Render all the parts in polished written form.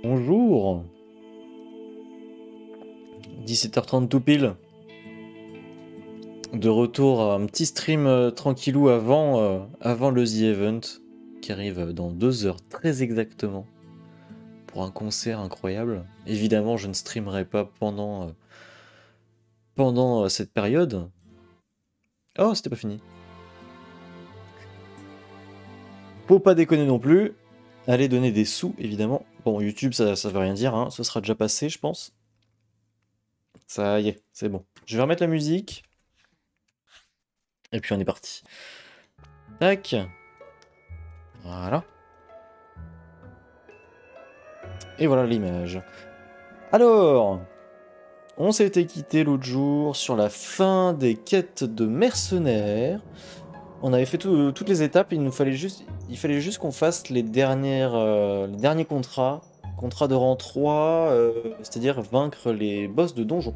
Bonjour. 17h30 tout pile. De retour à un petit stream tranquillou avant le The Event qui arrive dans 2 heures très exactement pour un concert incroyable. Évidemment, je ne streamerai pas pendant cette période. Oh, c'était pas fini. Faut pas déconner non plus. Allez donner des sous, évidemment. Bon, YouTube, ça veut rien dire, hein. Ce sera déjà passé, je pense. Ça y est, c'est bon. Je vais remettre la musique. Et puis on est parti. Tac. Voilà. Et voilà l'image. Alors, on s'était quitté l'autre jour sur la fin des quêtes de mercenaires. On avait fait toutes les étapes, il fallait juste qu'on fasse les derniers contrats. Contrat de rang 3, c'est-à-dire vaincre les boss de donjon.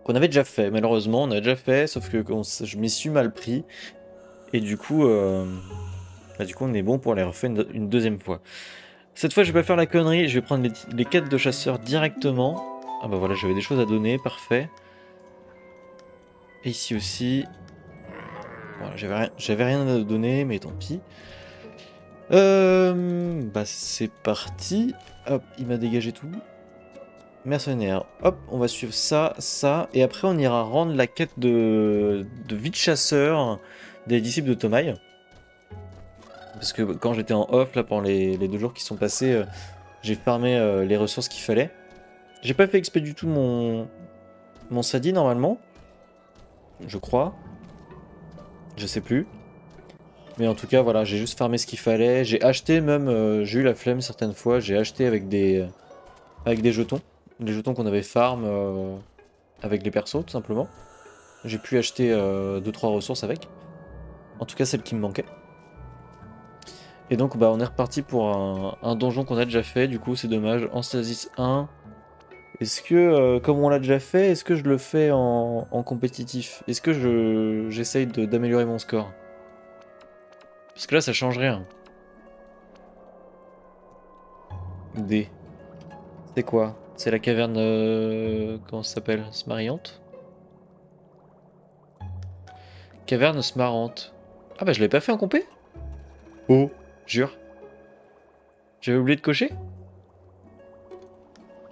Qu'on avait déjà fait, malheureusement, on a déjà fait, sauf que je m'y suis mal pris. Et du coup, on est bon pour les refaire une deuxième fois. Cette fois, je vais pas faire la connerie, je vais prendre les quêtes de chasseurs directement. Ah bah voilà, j'avais des choses à donner, parfait. Et ici aussi. Voilà, j'avais rien à donner, mais tant pis. Bah c'est parti. Hop, il m'a dégagé tout. Mercenaires. Hop, on va suivre ça, ça. Et après, on ira rendre la quête de vide chasseur des disciples de Tomaï. Parce que quand j'étais en off, là, pendant les 2 jours qui sont passés, j'ai farmé les ressources qu'il fallait. J'ai pas fait exprès du tout mon sadi, normalement. Je crois. Je sais plus. Mais en tout cas, voilà, j'ai juste farmé ce qu'il fallait. J'ai acheté même, j'ai eu la flemme certaines fois, j'ai acheté avec des jetons. Les jetons qu'on avait farm avec les persos, tout simplement. J'ai pu acheter 2-3 ressources avec. En tout cas, celles qui me manquaient. Et donc, bah, on est reparti pour un donjon qu'on a déjà fait. Du coup, c'est dommage. En Stasis 1. Est-ce que, comme on l'a déjà fait, est-ce que je le fais en compétitif? Est-ce que j'essaye d'améliorer mon score? Parce que là, ça change rien. D. C'est quoi? C'est la caverne... comment ça s'appelle? Smarillante? Caverne Smarante. Ah bah je l'avais pas fait en compé? Oh, jure. J'avais oublié de cocher?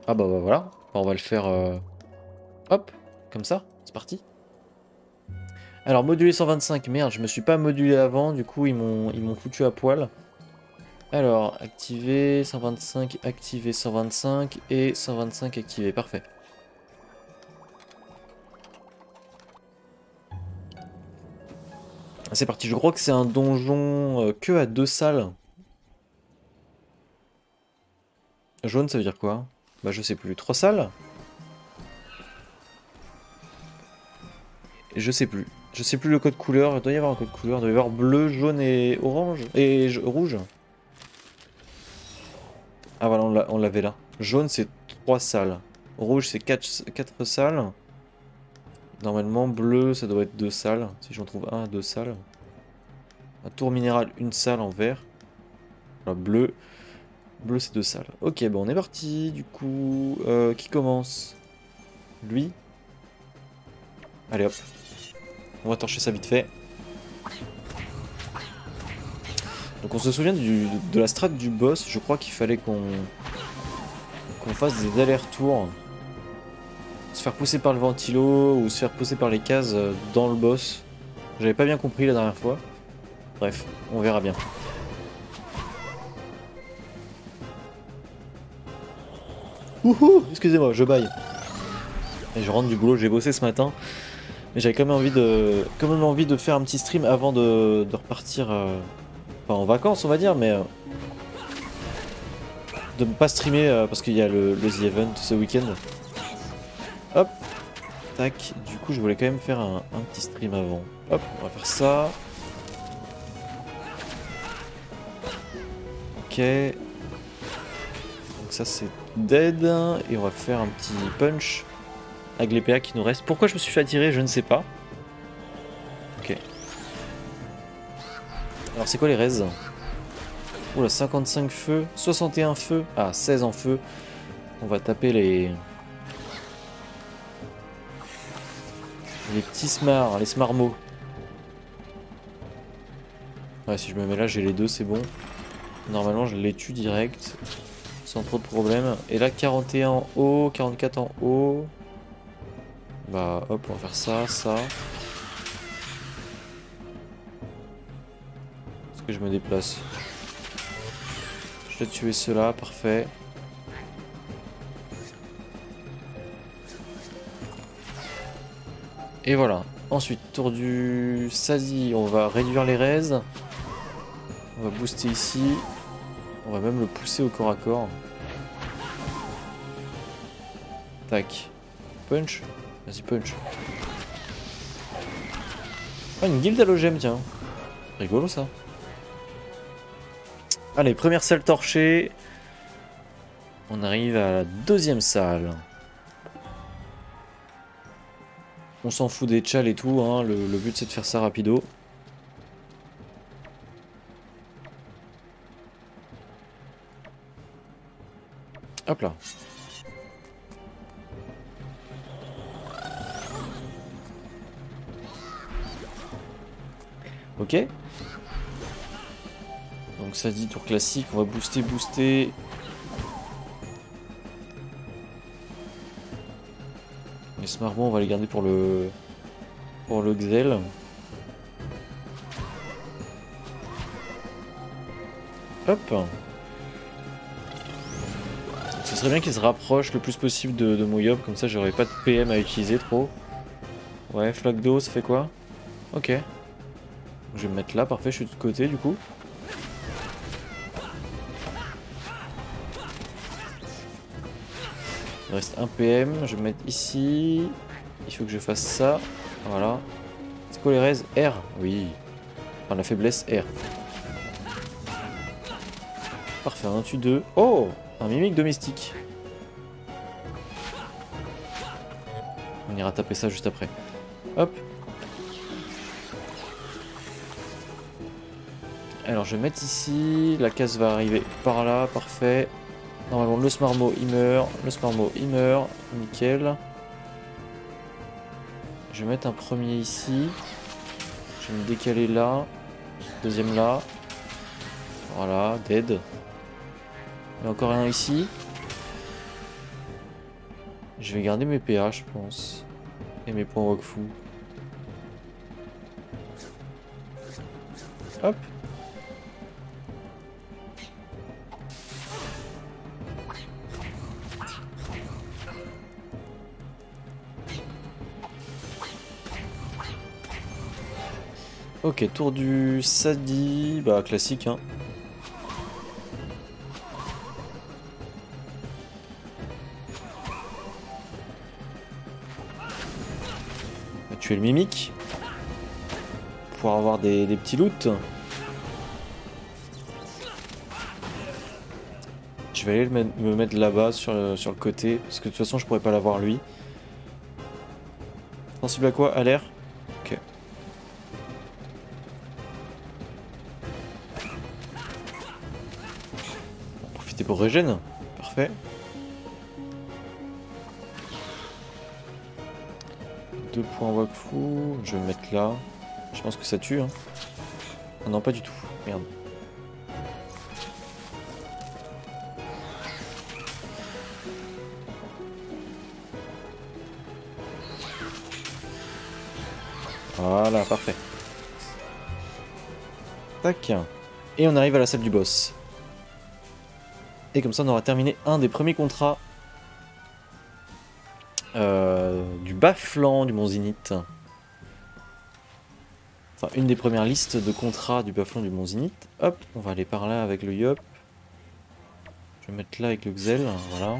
Ah bah voilà. On va le faire... hop, comme ça. C'est parti. Alors, modulé 125. Merde, je me suis pas modulé avant. Du coup, ils m'ont foutu à poil. Alors, activer 125, activer 125 et 125 activé. Parfait. C'est parti. Je crois que c'est un donjon que à 2 salles. Jaune, ça veut dire quoi? Bah, je sais plus. 3 salles? Je sais plus. Je sais plus le code couleur. Il doit y avoir un code couleur. Il doit y avoir bleu, jaune et orange. Et rouge. Ah voilà, on l'avait là. Jaune, c'est 3 salles. Rouge, c'est 4 salles. Normalement, bleu, ça doit être 2 salles. Si j'en trouve un à 2 salles. Un tour minéral, 1 salle en vert. Voilà, bleu. Bleu, c'est 2 salles. Ok, bon, on est parti. Du coup, qui commence? Lui. Allez hop. On va torcher ça vite fait. Donc on se souvient de la strat du boss. Je crois qu'il fallait qu'on fasse des allers-retours. Se faire pousser par le ventilo ou se faire pousser par les cases dans le boss. J'avais pas bien compris la dernière fois. Bref, on verra bien. Wouhou, excusez-moi, je baille. Et je rentre du boulot, j'ai bossé ce matin. Mais j'avais quand même envie de faire un petit stream avant de repartir pas en vacances, on va dire, mais de ne pas streamer parce qu'il y a le The Event ce week-end. Hop, tac. Du coup, je voulais quand même faire un petit stream avant. Hop, on va faire ça. Ok. Donc ça, c'est dead. Et on va faire un petit punch avec les PA qui nous restent. Pourquoi je me suis fait attirer, je ne sais pas. Ok. Alors, c'est quoi les raises? Oula, 55 feux, 61 feux. Ah, 16 en feu. On va taper les petits smars, les smarmots. Ouais, si je me mets là, j'ai les deux, c'est bon. Normalement, je les tue direct. Sans trop de problèmes. Et là, 41 en haut, 44 en haut. Bah, hop, on va faire ça, ça. Est-ce que je me déplace? Je vais tuer ceux-là, parfait. Et voilà. Ensuite, tour du Sadi, on va réduire les raises. On va booster ici. On va même le pousser au corps à corps. Tac. Punch. Vas-y, punch. Ah, une guilde halogème, tiens. Rigolo ça. Allez, première salle torchée. On arrive à la deuxième salle. On s'en fout des tchals et tout, hein. Le but c'est de faire ça rapido. Hop là. Ok. Donc ça dit tour classique, on va booster. Les smarmots on va les garder pour le Xel. Hop. Ce serait bien qu'ils se rapprochent le plus possible de mon Yob, comme ça j'aurais pas de PM à utiliser trop. Ouais, flaque d'eau, ça fait quoi? Ok. Je vais me mettre là, parfait, je suis de côté du coup. Il reste un PM, je vais me mettre ici. Il faut que je fasse ça. Voilà. C'est quoi les raises? R? Oui. Enfin, la faiblesse R. Parfait, un tue 2. Oh! Un mimique domestique. On ira taper ça juste après. Hop. Alors je vais mettre ici. La case va arriver par là. Parfait. Normalement le smarmo il meurt. Le smarmo il meurt. Nickel. Je vais mettre un premier ici. Je vais me décaler là. Deuxième là. Voilà. Dead. Il y a encore un ici. Je vais garder mes PA, je pense. Et mes points Wakfu. Hop. Ok, tour du Sadi. Bah, classique, hein. Tuer le mimique pour pouvoir avoir des petits loots. Je vais aller me mettre là-bas sur le côté parce que de toute façon je pourrais pas l'avoir lui. Sensible à quoi? À l'air? Ok. On va profiter pour régène. Parfait. Deux points Wakfu, je vais me mettre là. Je pense que ça tue. Hein. Ah non, pas du tout. Merde. Voilà, parfait. Tac. Et on arrive à la salle du boss. Et comme ça, on aura terminé un des premiers contrats du bas flanc du Mont Zenith. Enfin, une des premières listes de contrats du bas flanc du Mont Zenith. Hop, on va aller par là avec le Yop. Je vais mettre là avec le Xel, voilà.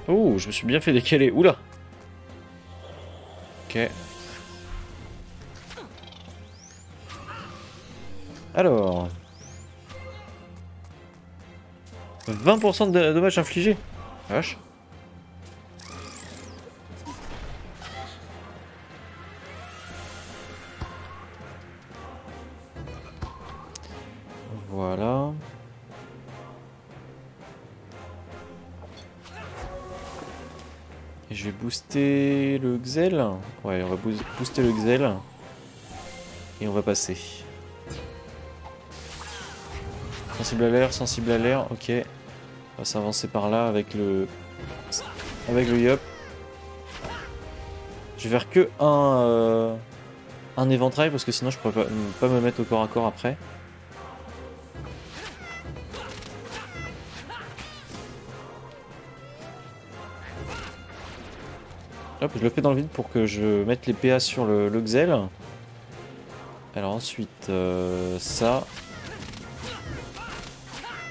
Oh, je me suis bien fait décaler. Oula! Ok. Alors... 20% de dommages infligés. Vache. Voilà. Et je vais booster le Xel. Ouais, on va booster le Xel. Et on va passer. Sensible à l'air, ok. On va s'avancer par là avec le Yop. Je vais faire que un éventail parce que sinon je pourrais pas me mettre au corps à corps après. Hop, je le fais dans le vide pour que je mette les PA sur le Xel. Alors ensuite, ça.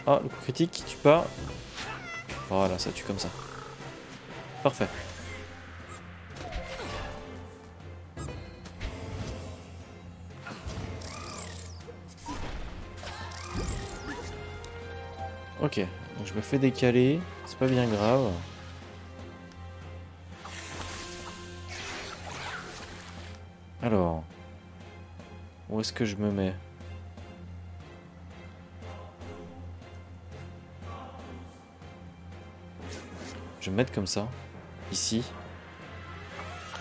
Ah, le coup critique qui tue pas. Voilà, ça tue comme ça. Parfait. Ok, donc je me fais décaler, c'est pas bien grave. Alors, où est-ce que je me mets? Je vais me mettre comme ça, ici.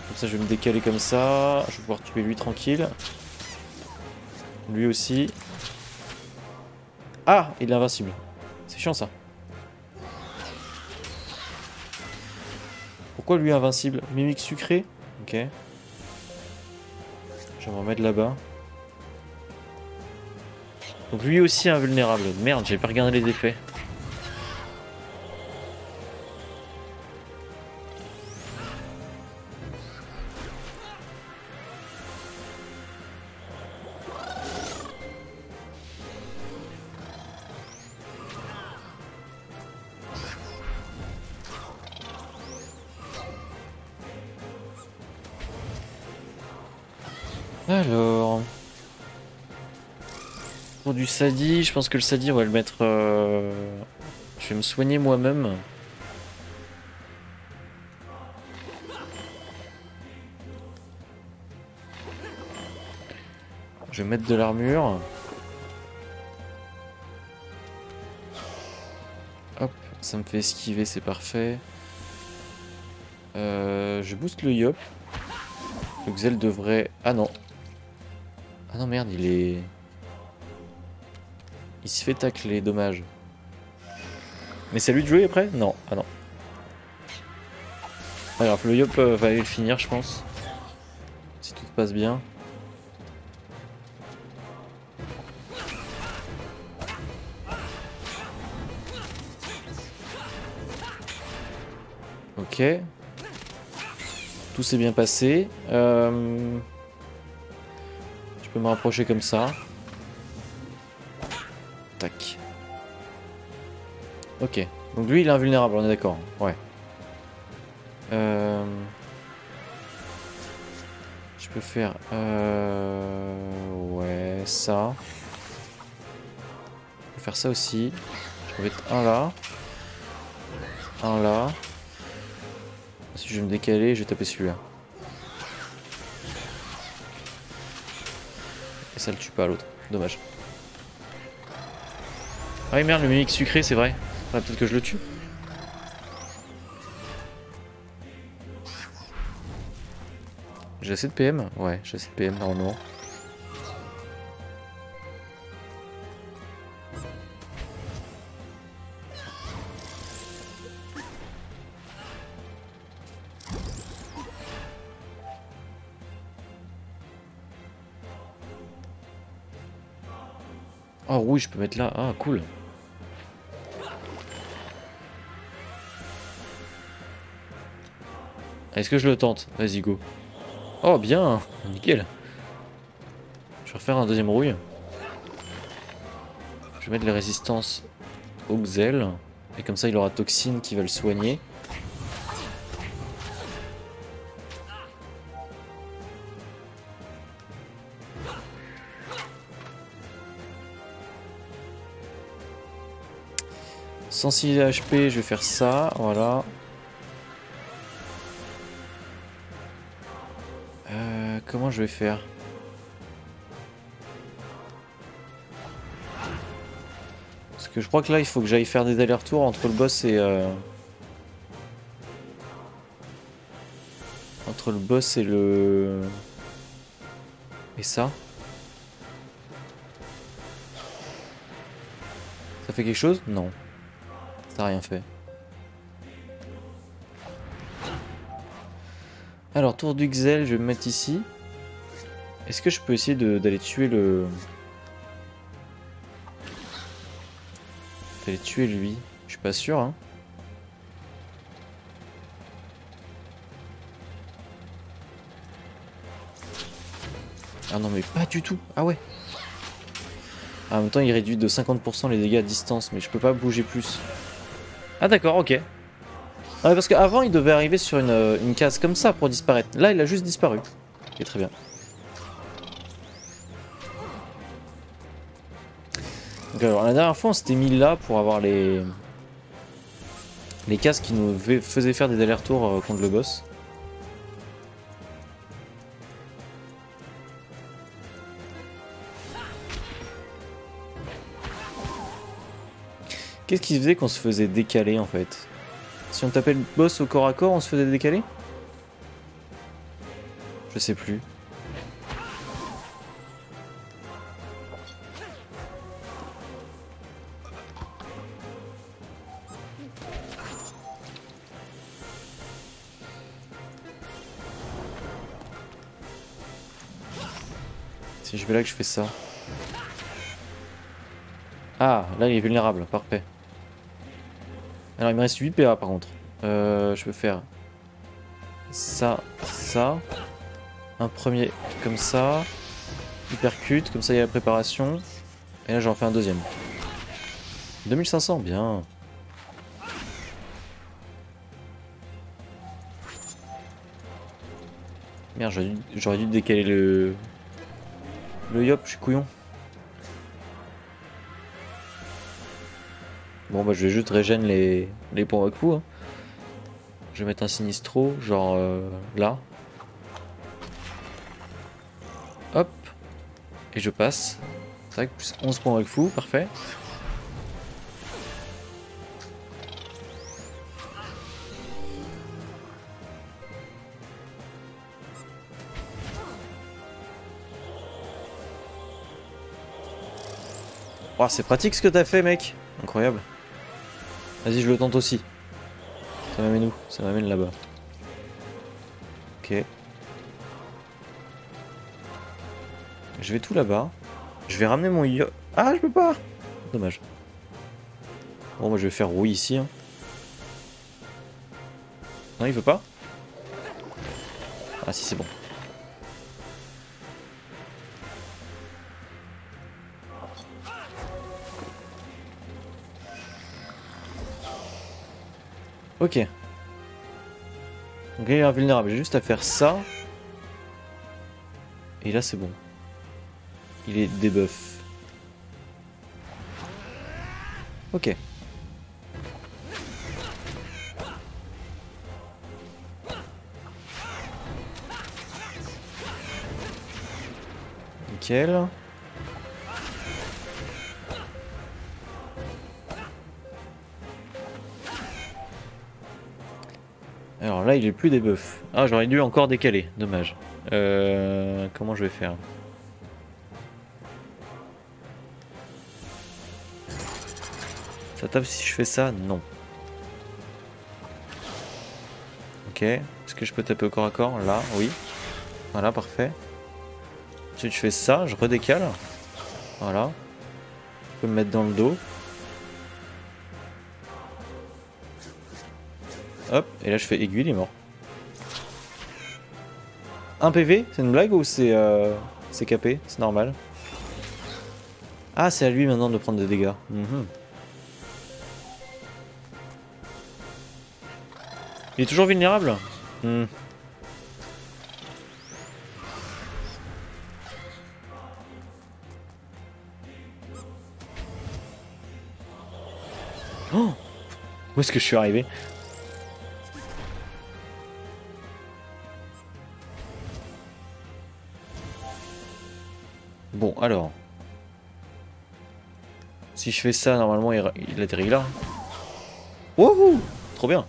Comme ça je vais me décaler comme ça, je vais pouvoir tuer lui tranquille. Lui aussi. Ah, il est invincible. C'est chiant ça. Pourquoi lui invincible? Mimique sucré? Ok. Je vais me remettre là-bas. Donc lui aussi invulnérable. Merde, j'ai pas regardé les effets. Alors... Pour du Sadi, je pense que le Sadi on va le mettre... Je vais me soigner moi-même. Je vais mettre de l'armure. Hop, ça me fait esquiver, c'est parfait. Je booste le Yop. Le Xel devrait... Ah non. Ah non merde, il est... Il se fait tacler, dommage. Mais c'est à lui de jouer après? Non, ah non. Alors le Yop va aller le finir je pense. Si tout se passe bien. Ok. Tout s'est bien passé. Je peux me rapprocher comme ça. Tac. Ok. Donc lui il est invulnérable, on est d'accord. Ouais. Je peux faire... Ouais, ça. Je peux faire ça aussi. Je peux mettre un là. Un là. Ensuite je vais me décaler et je vais taper celui-là. Et ça le tue pas l'autre. Dommage. Ah oui merde, le mimique sucré c'est vrai. Ah, peut-être que je le tue. J'ai assez de PM? Ouais, j'ai assez de PM normalement. Oh oui, je peux mettre là. Ah cool. Est-ce que je le tente? Vas-y go. Oh bien, nickel. Je vais refaire un deuxième rouille. Je vais mettre les résistances au Xel. Et comme ça il aura Toxine qui va le soigner. Sans 6 HP, je vais faire ça, voilà. Comment je vais faire? Parce que je crois que là, il faut que j'aille faire des allers-retours entre le boss et... Entre le boss et le... Et ça. Ça fait quelque chose? Non. Ça n'a rien fait. Alors, tour du Xel, je vais me mettre ici. Est-ce que je peux essayer d'aller tuer le... D'aller tuer lui? Je suis pas sûr, hein. Ah non, mais pas du tout. Ah ouais. Ah, en même temps, il réduit de 50% les dégâts à distance, mais je peux pas bouger plus. Ah d'accord, ok. Ah ouais, parce qu'avant, il devait arriver sur une case comme ça pour disparaître. Là, il a juste disparu. Ok, très bien. Donc, alors, la dernière fois, on s'était mis là pour avoir les cases qui nous faisaient faire des allers-retours contre le boss. Qu'est-ce qui faisait qu'on se faisait décaler en fait? Si on tapait le boss au corps à corps, on se faisait décaler? Je sais plus. Si je vais là que je fais ça. Ah, là il est vulnérable, parfait. Alors il me reste 8 PA par contre. Je peux faire ça, ça. Un premier comme ça. Hypercute, comme ça il y a la préparation. Et là j'en fais un deuxième. 2500, bien. Merde, j'aurais dû décaler le yop, je suis couillon. Bon bah je vais juste régène les points Wakfu. Hein. Je vais mettre un Sinistro, genre là. Hop. Et je passe. Tac, plus 11 points Wakfu, parfait. Oh, c'est pratique ce que t'as fait, mec. Incroyable. Vas-y, je le tente aussi. Ça m'amène où? Ça m'amène là-bas. Ok. Je vais tout là-bas. Je vais ramener mon yo... Ah, je peux pas. Dommage. Bon, moi je vais faire rouille ici. Hein. Non, il veut pas? Ah si, c'est bon. Ok. Donc il est invulnérable, j'ai juste à faire ça. Et là c'est bon. Il est debuff. Ok. Nickel. Alors là il est plus debuff. Ah, j'aurais dû encore décaler, dommage. Comment je vais faire? Ça tape si je fais ça? Non. Ok. Est-ce que je peux taper au corps à corps? Là, oui. Voilà, parfait. Ensuite je fais ça, je redécale. Voilà. Je peux me mettre dans le dos. Hop, et là je fais aiguille, il est mort. 1 PV? C'est une blague ou c'est capé? C'est normal. Ah, c'est à lui maintenant de prendre des dégâts. Il est toujours vulnérable? Oh! Où est-ce que je suis arrivé? Bon, alors. Si je fais ça, normalement, il atterrit là. Wouhou! Trop bien.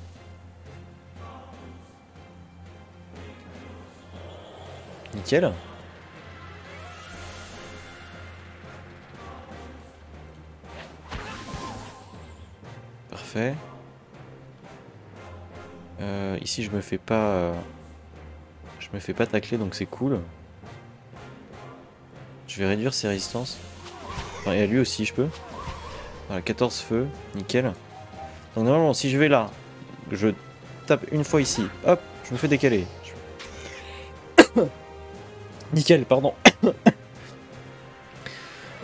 Nickel. Parfait. Ici, je me fais pas... Je me fais pas tacler, donc c'est cool. Je vais réduire ses résistances. Enfin, et à lui aussi, je peux. Voilà, 14 feux, nickel. Donc normalement, si je vais là, je tape une fois ici, hop, je me fais décaler. Nickel, pardon.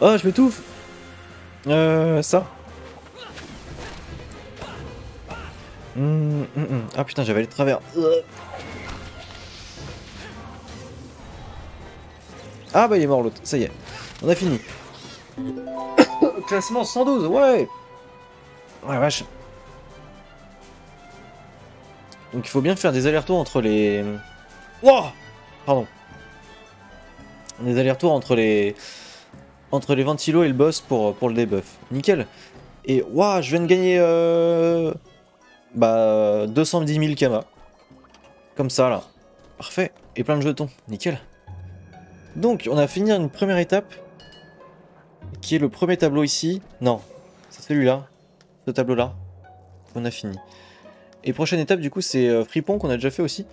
Oh, je m'étouffe. Ça. Ah putain, j'avais allé de travers. Ah bah il est mort l'autre, ça y est. On a fini. Classement 112, ouais. Ouais vache. Donc il faut bien faire des allers-retours entre les... Wow. Pardon. Des allers-retours entre les ventilos et le boss pour le debuff. Nickel. Et waouh, je viens de gagner 210 000 kamas. Comme ça là. Parfait. Et plein de jetons. Nickel. Donc on a fini une première étape. Qui est le premier tableau ici. Non. C'est celui-là. Ce tableau-là. On a fini. Et prochaine étape du coup c'est Fripon qu'on a déjà fait aussi.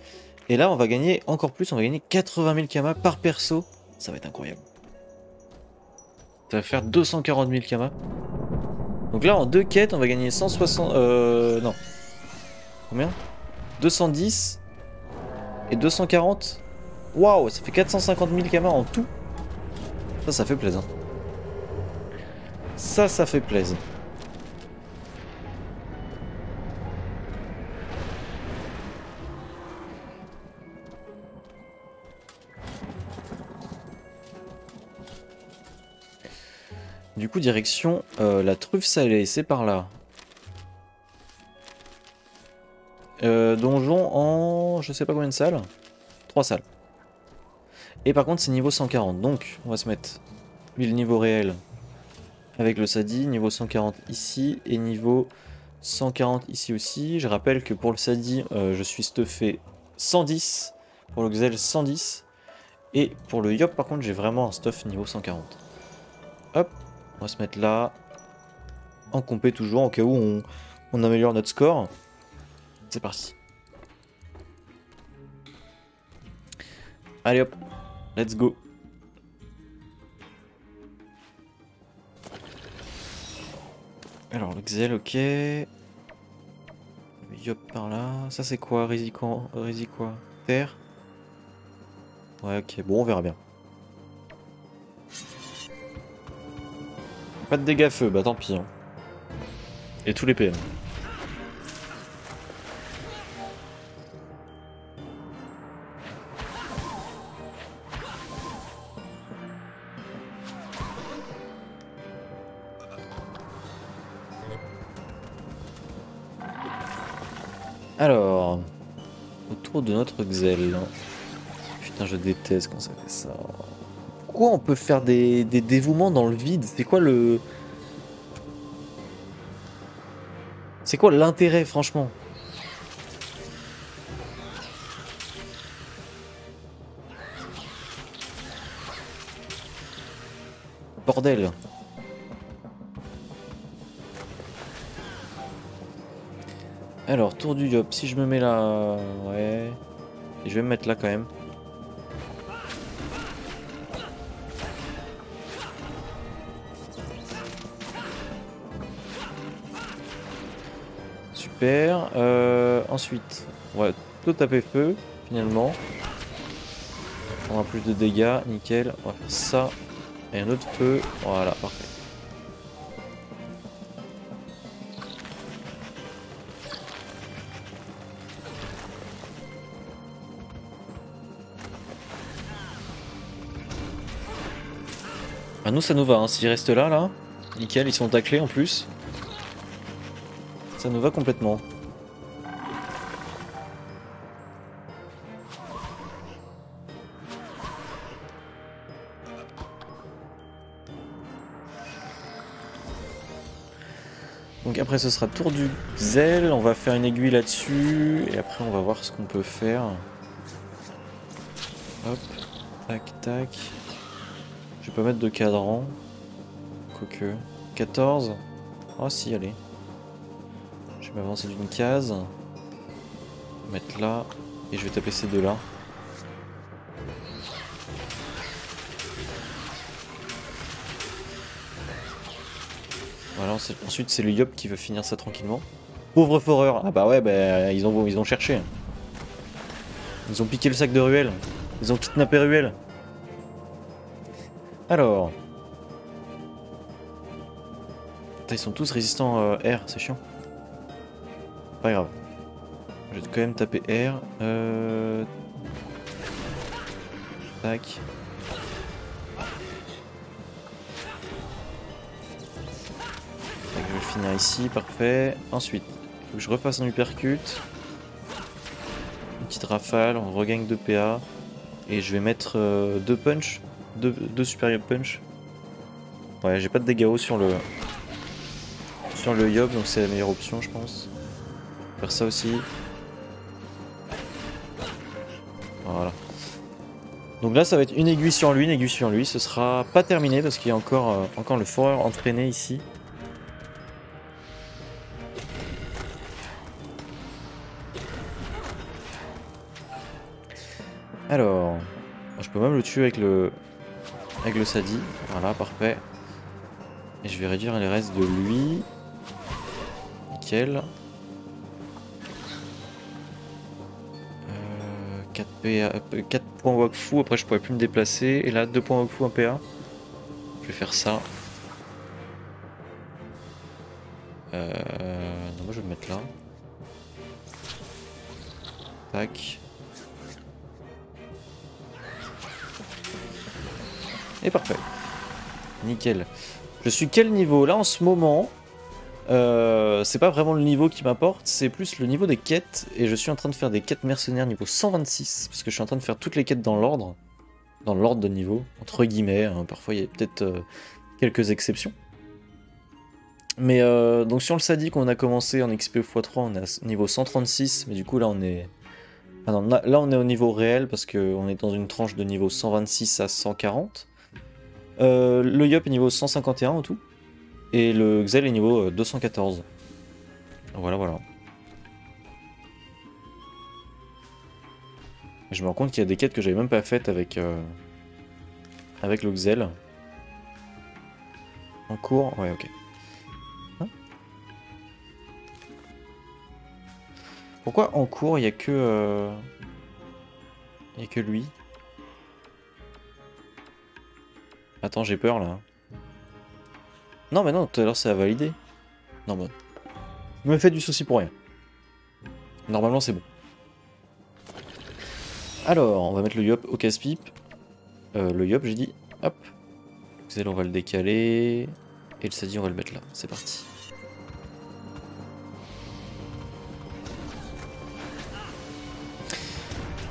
Et là on va gagner encore plus. On va gagner 80 000 kamas par perso. Ça va être incroyable. Ça va faire 240 000 kamas. Donc là en deux quêtes on va gagner 160... non. Combien? 210 et 240. Waouh, ça fait 450 000 kamas en tout. Ça fait plaisir. Ça fait plaisir. Du coup, direction la truffe salée, c'est par là. Donjon en... je sais pas combien de salles. 3 salles. Et par contre, c'est niveau 140. Donc, on va se mettre 1000 niveau réel avec le Sadi. Niveau 140 ici. Et niveau 140 ici aussi. Je rappelle que pour le Sadi, je suis stuffé 110. Pour le Xel, 110. Et pour le Yop, par contre, j'ai vraiment un stuff niveau 140. Hop. On va se mettre là. En compé toujours, au cas où on améliore notre score. C'est parti. Allez hop. Let's go. Alors le Xel, ok. Yop par là. Ça c'est quoi? Rési quoi? Terre? Ouais, ok. Bon, on verra bien. Pas de dégâts feu, bah tant pis. Hein. Et tous les PM. Alors, autour de notre Xel. Putain, je déteste quand ça fait ça. Pourquoi on peut faire des dévouements dans le vide? C'est quoi le... C'est quoi l'intérêt, franchement? Bordel. Alors, tour du Yop. Si je me mets là... Ouais... Et je vais me mettre là quand même. Super. Ensuite, on va tout taper feu, finalement. On aura plus de dégâts, nickel. On va faire ça. Et un autre feu. Voilà, parfait. Ah, nous, ça nous va, hein. S'ils restent là, nickel, ils sont taclés en plus. Ça nous va complètement. Donc après ce sera tour du Xel, on va faire une aiguille là-dessus, et après on va voir ce qu'on peut faire. Hop, tac, tac. Je vais pas mettre de cadran. Quoique. 14. Oh si, allez. Je vais m'avancer d'une case. Mettre là, et je vais taper ces deux là. Voilà, ensuite c'est le Yop qui veut finir ça tranquillement. Pauvre foreur. Ah bah ouais, bah, ils ont cherché. Ils ont piqué le sac de Ruelle. Ils ont kidnappé Ruelle. Alors. Putain, ils sont tous résistants R, c'est chiant. Pas grave. Je vais quand même taper R. Tac. Je vais finir ici, parfait. Ensuite, il faut que je refasse un uppercut. Une petite rafale, on regagne 2 PA. Et je vais mettre 2 punch. 2 supérieur punch. Ouais, j'ai pas de dégâts hauts sur le Yob, donc c'est la meilleure option, je pense. Faire ça aussi. Voilà. Donc là, ça va être une aiguille sur lui, une aiguille sur lui. Ce sera pas terminé parce qu'il y a encore le foreur entraîné ici. Alors, je peux même le tuer avec le Sadi. Voilà, parfait. Et je vais réduire les restes de lui. Nickel. 4 points Wakfu, après je pourrais plus me déplacer. Et là, 2 points Wakfu, 1 PA. Je vais faire ça. Non, moi je vais me mettre là. Tac. Et parfait. Nickel. Je suis quel niveau? Là en ce moment, c'est pas vraiment le niveau qui m'importe, c'est plus le niveau des quêtes. Et je suis en train de faire des quêtes mercenaires niveau 126. Parce que je suis en train de faire toutes les quêtes dans l'ordre. Dans l'ordre de niveau, entre guillemets. Hein. Parfois il y a peut-être quelques exceptions. Mais donc sur le Sadique, on a commencé en XP x3, on est à niveau 136. Mais du coup là on est... Ah non, là on est au niveau réel parce qu'on est dans une tranche de niveau 126 à 140. Le Yop est niveau 151 en tout. Et le Xel est niveau 214. Voilà, voilà. Je me rends compte qu'il y a des quêtes que j'avais même pas faites avec le Xel. En cours? Ouais, ok. Hein? Pourquoi en cours il y a que... il y a que lui? Attends, j'ai peur là. Non, mais non, tout à l'heure ça a validé. Non, bah. Je me fais du souci pour rien. Normalement, c'est bon. Alors, on va mettre le Yop au casse-pipe. Le Yop, j'ai dit. Hop. Xel, on va le décaler. Et le Sadi, on va le mettre là. C'est parti.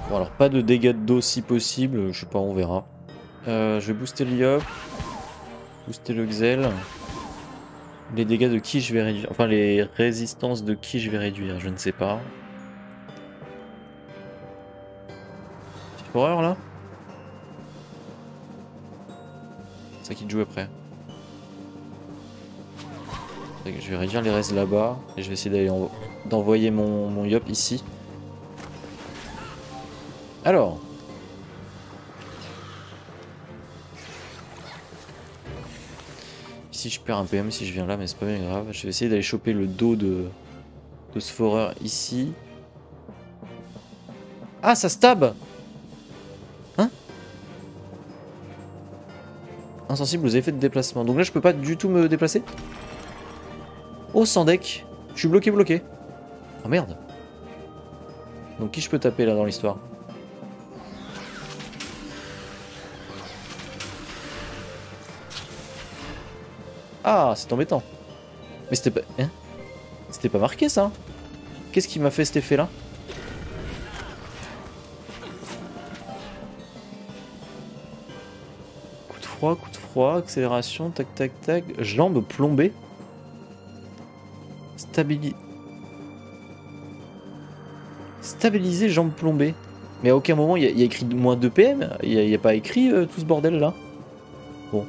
Bon, alors, pas de dégâts de dos si possible. Je sais pas, on verra. Je vais booster le Yop. Booster le Xel. Les dégâts de qui je vais réduire? Enfin, les résistances de qui je vais réduire, je ne sais pas. Petite horreur là? C'est ça qui te joue après. Je vais réduire les restes là-bas. Et je vais essayer d'envoyer mon Yop ici. Alors. Ici je perds un PM si je viens là, mais c'est pas bien grave. Je vais essayer d'aller choper le dos de ce foreur ici. Ah, ça stab! Hein? Insensible aux effets de déplacement. Donc là je peux pas du tout me déplacer? Oh, sans deck. Je suis bloqué. Oh merde. Donc qui je peux taper là dans l'histoire? Ah, c'est embêtant. Mais c'était pas... Hein? C'était pas marqué ça? Qu'est-ce qui m'a fait cet effet là? Coup de froid, accélération, tac tac tac. Jambe plombée. Stabiliser jambes plombées. Mais à aucun moment il y a écrit moins 2 PM. Il n'y a pas écrit tout ce bordel là. Bon.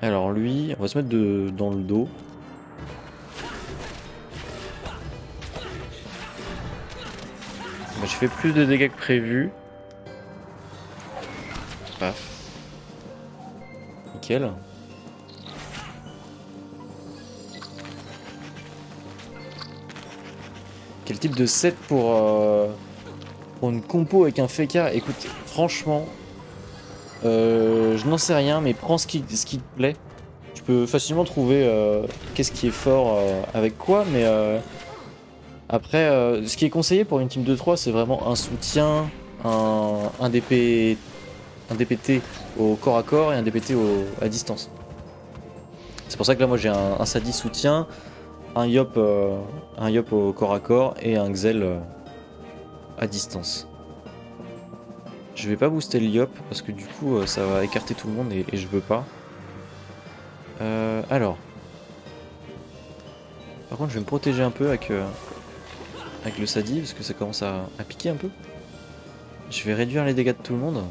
Alors lui, on va se mettre dans le dos. Bah, je fais plus de dégâts que prévu. Paf. Nickel. Quel type de set pour une compo avec un Feka? Écoute, franchement, je n'en sais rien, mais prends ce qui te plaît. Tu peux facilement trouver qu'est-ce qui est fort avec quoi, mais après, ce qui est conseillé pour une team de 3, c'est vraiment un soutien, un DPT au corps à corps et un DPT à distance. C'est pour ça que là, moi, j'ai un Sadi soutien, un Yop au corps à corps et un Xel à distance. Je vais pas booster le Yop parce que du coup, ça va écarter tout le monde et je veux pas. Alors. Par contre, je vais me protéger un peu avec le Sadi parce que ça commence à piquer un peu. Je vais réduire les dégâts de tout le monde.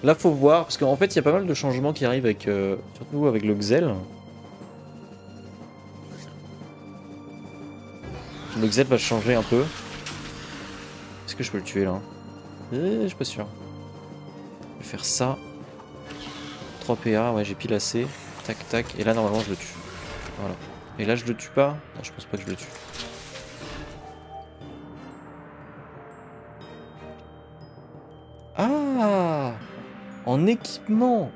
Là, faut voir parce qu'en fait, il y a pas mal de changements qui arrivent avec, surtout avec le Xel. Le Xel va changer un peu. Est-ce que je peux le tuer là? Je suis pas sûr. Je vais faire ça. 3 PA, ouais, j'ai pile assez. Tac, tac. Et là, normalement, je le tue. Voilà. Et là, je le tue pas? Non, je pense pas que je le tue. Ah! En équipement!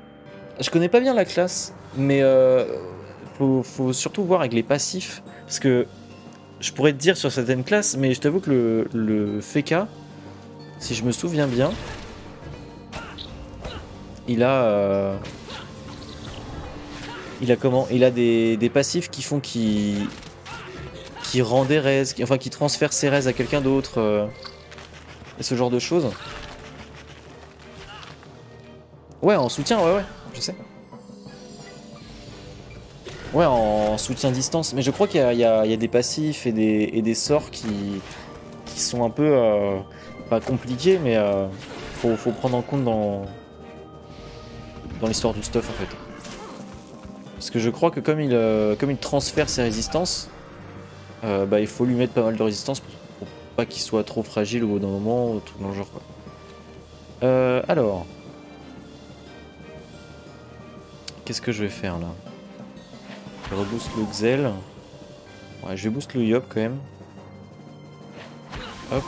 Je connais pas bien la classe, mais faut surtout voir avec les passifs. Parce que je pourrais te dire sur certaines classes, mais je t'avoue que le Feka, si je me souviens bien, il a comment? Il a des passifs qui font qui rend des res, enfin qui transfère ses res à quelqu'un d'autre, et ce genre de choses. Ouais, en soutien, ouais, je sais. Ouais, en soutien distance, mais je crois qu'il y a des passifs et des sorts qui sont un peu pas compliqués, mais faut prendre en compte dans l'histoire du stuff en fait. Parce que je crois que comme il transfère ses résistances, bah, il faut lui mettre pas mal de résistance pour pas qu'il soit trop fragile au bout d'un moment ou tout dans le genre quoi. Alors, qu'est-ce que je vais faire là? Je reboost le Xel. Ouais, je vais boost le Yop quand même. Hop.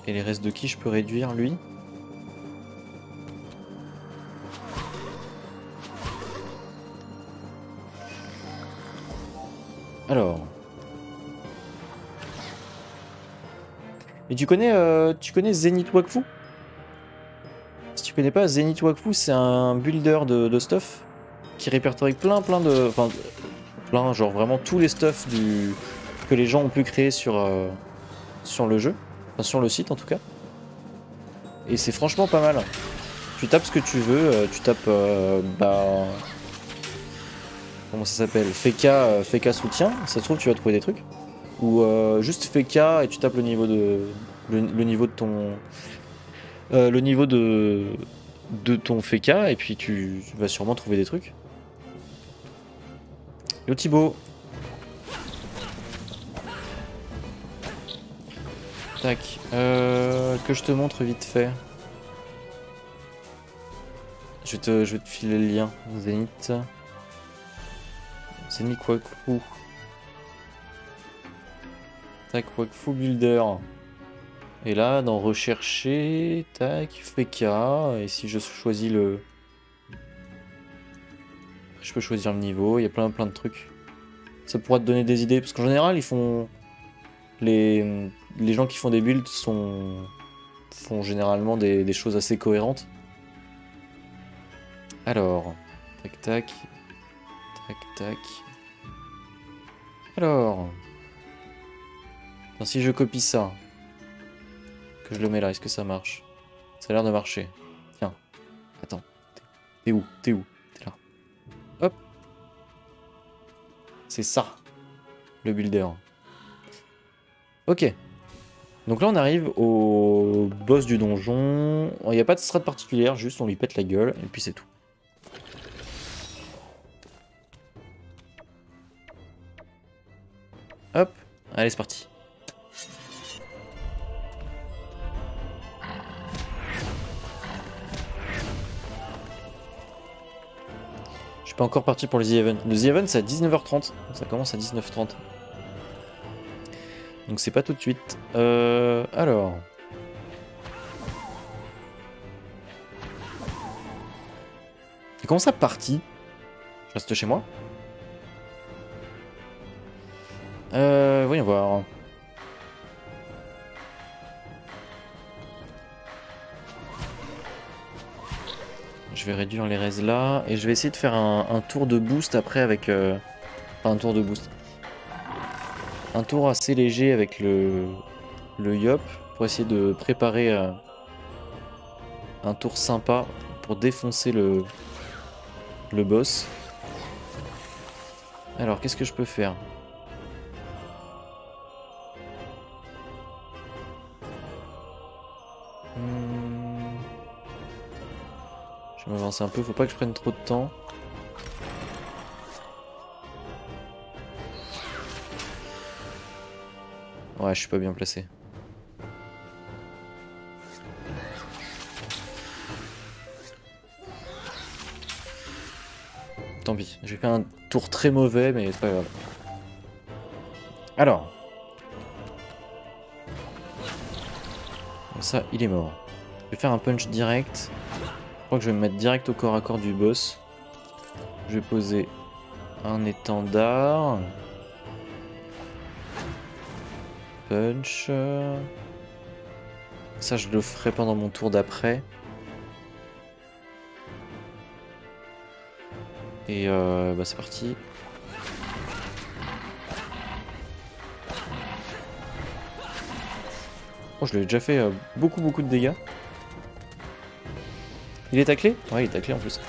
Et les restes de qui je peux réduire lui? Alors. Et tu connais Zenith Wakfu? Si tu connais pas, Zenith Wakfu, c'est un builder de stuff qui répertorie plein de... Enfin, plein, genre vraiment tous les stuff que les gens ont pu créer sur le jeu. Enfin, sur le site en tout cas. Et c'est franchement pas mal. Tu tapes ce que tu veux, tu tapes... bah... Comment ça s'appelle? Feka soutien, ça se trouve tu vas trouver des trucs. Ou juste Feka et tu tapes le niveau de... Le niveau de ton... le niveau de ton Feka et puis tu vas sûrement trouver des trucs. Yo Thibaut. Tac. Que je te montre vite fait. Je vais te filer le lien. Zenith. Zenith Wakfu. Tac, Wakfu Builder. Et là, dans rechercher, tac, Feka. Et si je choisis le... Je peux choisir le niveau, il y a plein de trucs. Ça pourra te donner des idées, parce qu'en général, ils font... Les gens qui font des builds font généralement des choses assez cohérentes. Alors, tac, tac, tac, tac. Alors, si je copie ça, que je le mets là, est-ce que ça marche? Ça a l'air de marcher. Tiens, attends. T'es où? T'es où? T'es là. Hop. C'est ça. Le builder. Ok. Donc là on arrive au boss du donjon. Il n'y a pas de strat particulière, juste on lui pète la gueule et puis c'est tout. Hop. Allez c'est parti. Je suis pas encore parti pour le The Event. Le The Event c'est à 19h30. Ça commence à 19h30. Donc c'est pas tout de suite. Alors. Et comment ça parti? Je reste chez moi. Voyons voir. Je vais réduire les raises là. Et je vais essayer de faire un tour de boost après avec... Enfin un tour de boost. Un tour assez léger avec le Yop pour essayer de préparer un tour sympa pour défoncer le boss. Alors qu'est-ce que je peux faire? Je vais m'avancer un peu, faut pas que je prenne trop de temps. Ouais, je suis pas bien placé. Tant pis, j'ai fait un tour très mauvais, mais c'est pas grave. Alors. Comme ça, il est mort. Je vais faire un punch direct. Je crois que je vais me mettre direct au corps à corps du boss. Je vais poser un étendard. Punch. Ça, je le ferai pendant mon tour d'après. Et bah c'est parti. Oh, je lui ai déjà fait beaucoup de dégâts. Il est taclé? Ouais, il est taclé en plus.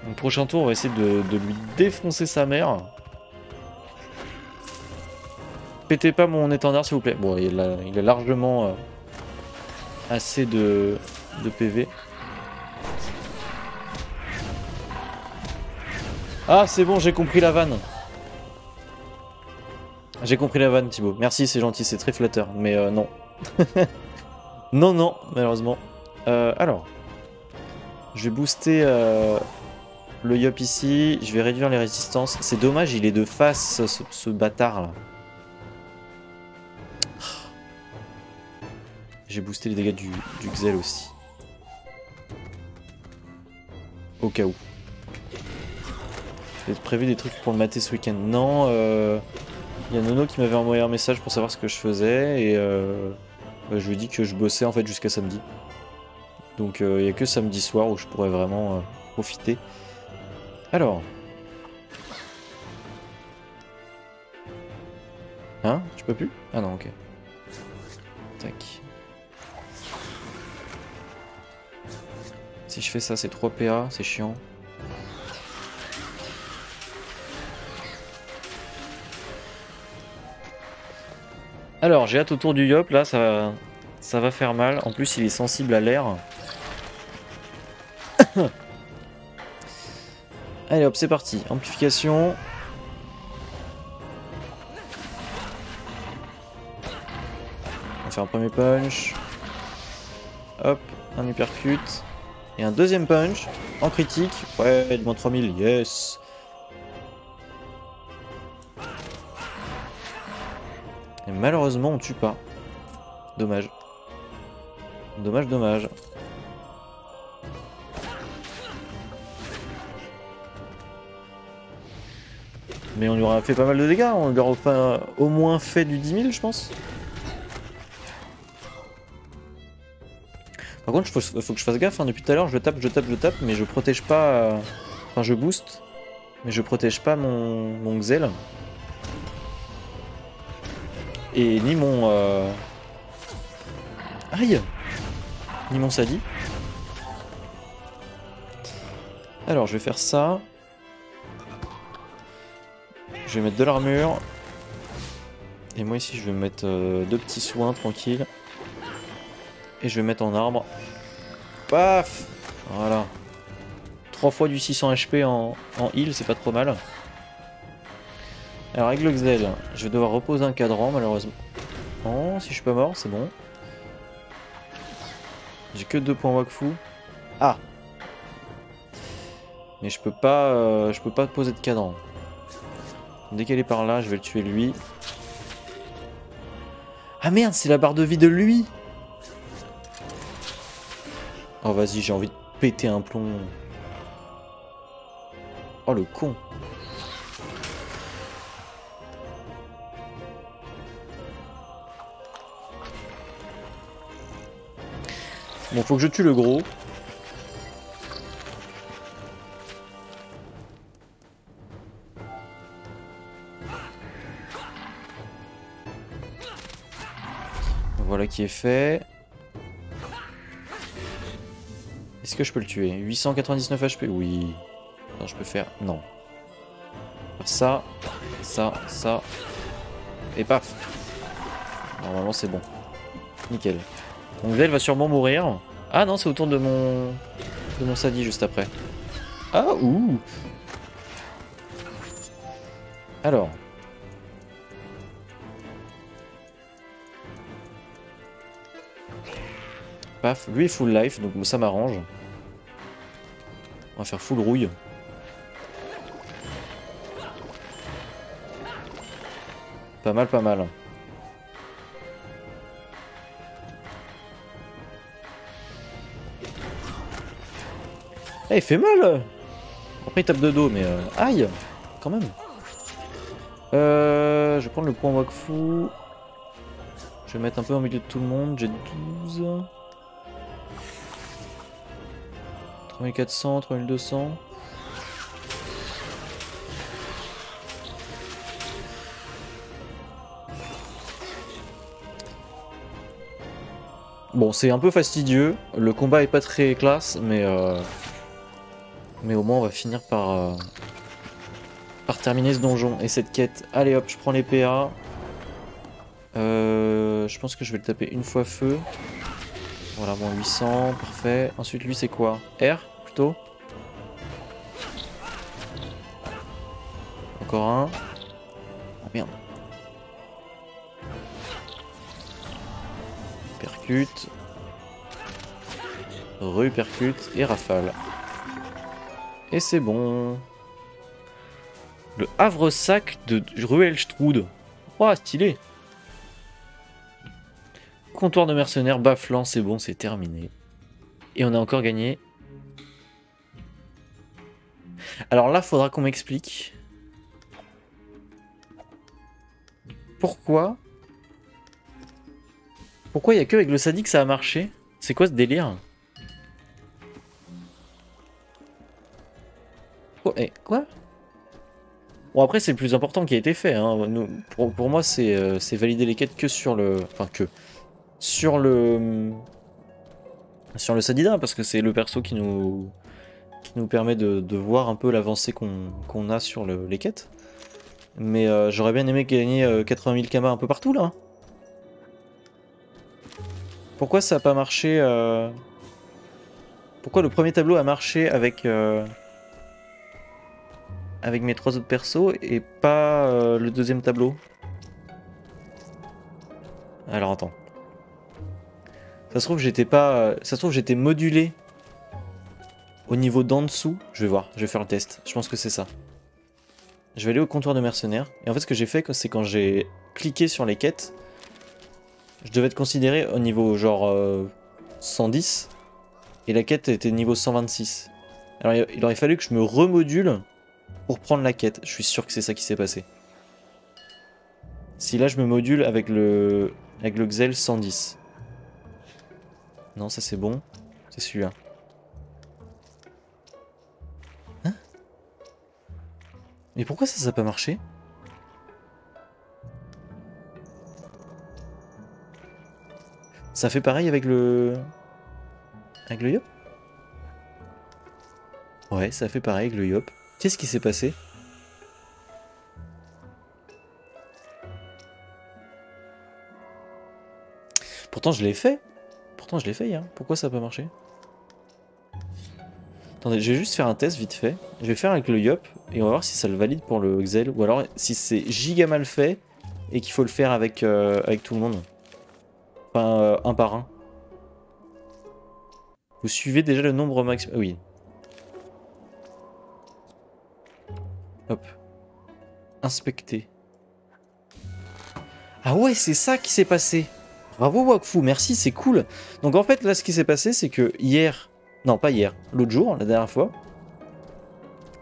Donc prochain tour, on va essayer de lui défoncer sa mère. Pétez pas mon étendard s'il vous plaît. Bon, il a largement assez de PV. Ah, c'est bon, j'ai compris la vanne. J'ai compris la vanne, Thibaut. Merci, c'est gentil, c'est très flatteur. Mais non. Non, malheureusement. Alors. Je vais booster le Yop ici. Je vais réduire les résistances. C'est dommage, il est de face, ce bâtard là. J'ai boosté les dégâts du Xel aussi. Au cas où. J'ai prévu des trucs pour le mater ce week-end. Non, y a Nono qui m'avait envoyé un message pour savoir ce que je faisais. Et je lui ai dit que je bossais en fait jusqu'à samedi. Donc il n'y a que samedi soir où je pourrais vraiment profiter. Alors. Hein? Tu peux plus? Ah non, ok. Tac. Si je fais ça, c'est 3 PA, c'est chiant. Alors, j'ai hâte autour du Yop, là, ça va faire mal. En plus, il est sensible à l'air. Allez hop, c'est parti. Amplification. On va faire un premier punch. Hop, un uppercut. Et un deuxième punch. En critique. Ouais, de moins 3000, yes. Et malheureusement, on tue pas. Dommage. Dommage. Mais on lui aura fait pas mal de dégâts. On lui aura au moins fait du 10 000, je pense. Par contre, faut que je fasse gaffe. Hein. Depuis tout à l'heure, je tape, mais je protège pas... Enfin, je booste, mais je protège pas mon Xel. Et ni mon... Aïe! Ni mon Sadi. Alors, je vais faire ça. Je vais mettre de l'armure. Et moi ici, je vais mettre 2 petits soins, tranquille. Et je vais mettre en arbre. Paf! Voilà. 3 fois du 600 HP en heal, c'est pas trop mal. Alors avec le Xel, je vais devoir reposer un cadran malheureusement. Oh, si je suis pas mort, c'est bon. J'ai que 2 points Wakfu. Ah! Mais je peux pas poser de cadran. Dès qu'elle est par là, je vais le tuer lui. Ah merde, c'est la barre de vie de lui! Oh vas-y, j'ai envie de péter un plomb. Oh le con! Bon, faut que je tue le gros. Voilà qui est fait. Est-ce que je peux le tuer? 899 HP? Oui. Non, je peux faire... Non. Ça, ça. Et paf. Normalement, c'est bon. Nickel. Donc là, elle va sûrement mourir. Ah non, c'est au tour de mon Sadi juste après. Ah, ouh. Alors. Paf, lui est full life, donc ça m'arrange. On va faire full rouille. Pas mal, pas mal. Eh, il fait mal! Après il tape de dos, mais aïe! Quand même. Je vais prendre le point Wakfu. Je vais mettre un peu au milieu de tout le monde. J'ai 12. 3400, 3200. Bon, c'est un peu fastidieux. Le combat est pas très classe, mais au moins on va finir par terminer ce donjon et cette quête. Allez hop, je prends les PA. Je pense que je vais le taper une fois feu. Voilà, bon, 800, parfait. Ensuite, lui, c'est quoi? R, plutôt? Encore un. Oh merde. Percute. Repercute et rafale. Et c'est bon. Le havre-sac de Ruelstrud. Oh, stylé. Comptoir de mercenaires, bafflant, c'est bon, c'est terminé. Et on a encore gagné. Alors là, faudra qu'on m'explique. Pourquoi il n'y a que avec le Sadi que ça a marché? C'est quoi ce délire? Oh, eh, quoi? Bon, après, c'est le plus important qui a été fait. Hein. Nous, pour moi, c'est valider les quêtes que sur le... Enfin, que... Sur le Sadida, parce que c'est le perso qui nous permet de voir un peu l'avancée qu'on a sur les quêtes. Mais j'aurais bien aimé gagner 80 000 kamas un peu partout, là. Pourquoi ça a pas marché Pourquoi le premier tableau a marché avec mes 3 autres persos et pas le deuxième tableau? Alors attends. Ça se trouve j'étais pas... Ça se trouve j'étais modulé au niveau d'en dessous. Je vais voir, je vais faire le test. Je pense que c'est ça. Je vais aller au comptoir de mercenaires. Et en fait ce que j'ai fait, c'est quand j'ai cliqué sur les quêtes, je devais être considéré au niveau genre 110. Et la quête était niveau 126. Alors il aurait fallu que je me remodule pour prendre la quête. Je suis sûr que c'est ça qui s'est passé. Si là je me module avec le Xel 110. Non, ça c'est bon. C'est celui-là. Hein? Mais pourquoi ça n'a pas marché? Ça fait pareil avec le... Avec le Yop? Ouais, ça fait pareil avec le Yop. Qu'est-ce qui s'est passé? Pourtant je l'ai fait. Pourtant je l'ai fait hier. Pourquoi ça n'a pas marché? Attendez, je vais juste faire un test vite fait. Je vais faire avec le Yop et on va voir si ça le valide pour le Xel. Ou alors si c'est giga mal fait et qu'il faut le faire avec, avec tout le monde. Enfin, un par un. Vous suivez déjà le nombre maximum. Oui. Hop. Inspecter. Ah ouais, c'est ça qui s'est passé. Bravo Wakfu, merci, c'est cool. Donc en fait, là, ce qui s'est passé, c'est que hier... Non, pas hier, l'autre jour, la dernière fois,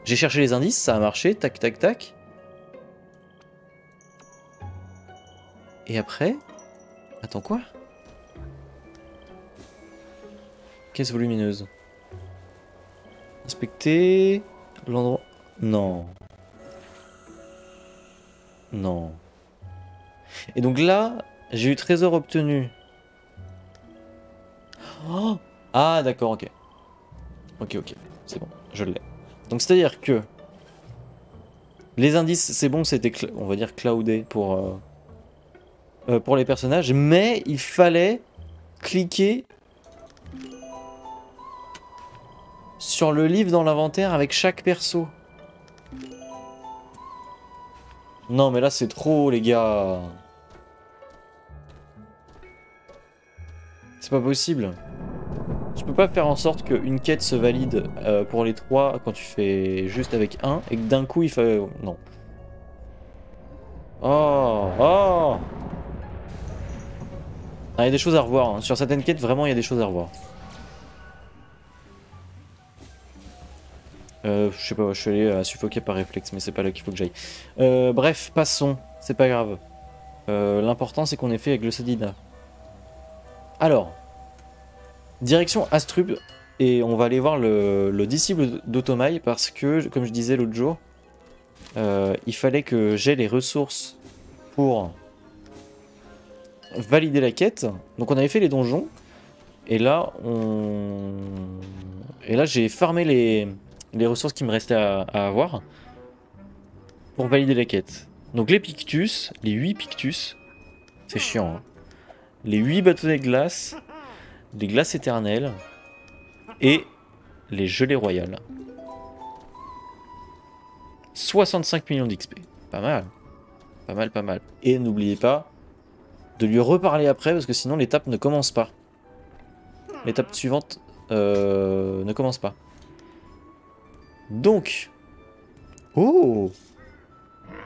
j'ai cherché les indices, ça a marché, tac, tac, tac. Et après... Attends, quoi? Caisse volumineuse. Inspecter... L'endroit... Non. Non. Et donc là, j'ai eu trésor obtenu. Oh, ah, d'accord, ok. Ok, ok, c'est bon, je l'ai. Donc c'est-à-dire que les indices, c'est bon, c'était, on va dire, cloudé pour les personnages, mais il fallait cliquer sur le livre dans l'inventaire avec chaque perso. Non, mais là, c'est trop, les gars. C'est pas possible. Tu peux pas faire en sorte qu'une quête se valide pour les trois quand tu fais juste avec un et que d'un coup il fait... Non. Oh, oh. Ah, il y a des choses à revoir. Hein. Sur certaines quêtes, vraiment, il y a des choses à revoir. Je sais pas, je suis allé à suffoquer par réflexe, mais c'est pas là qu'il faut que j'aille. Bref, passons. C'est pas grave. L'important, c'est qu'on ait fait avec le Sadina. Alors, direction Astrub, et on va aller voir le disciple d'Otomai, parce que, comme je disais l'autre jour, il fallait que j'ai les ressources pour valider la quête. Donc on avait fait les donjons, et là, j'ai farmé les ressources qui me restaient à avoir pour valider la quête. Donc les Pictus, les 8 Pictus, c'est chiant, hein. Les 8 bâtonnets de glace, les glaces éternelles et les gelées royales. 65 millions d'XP. Pas mal. Pas mal, pas mal. Et n'oubliez pas de lui reparler après parce que sinon l'étape ne commence pas. L'étape suivante ne commence pas. Donc... Oh!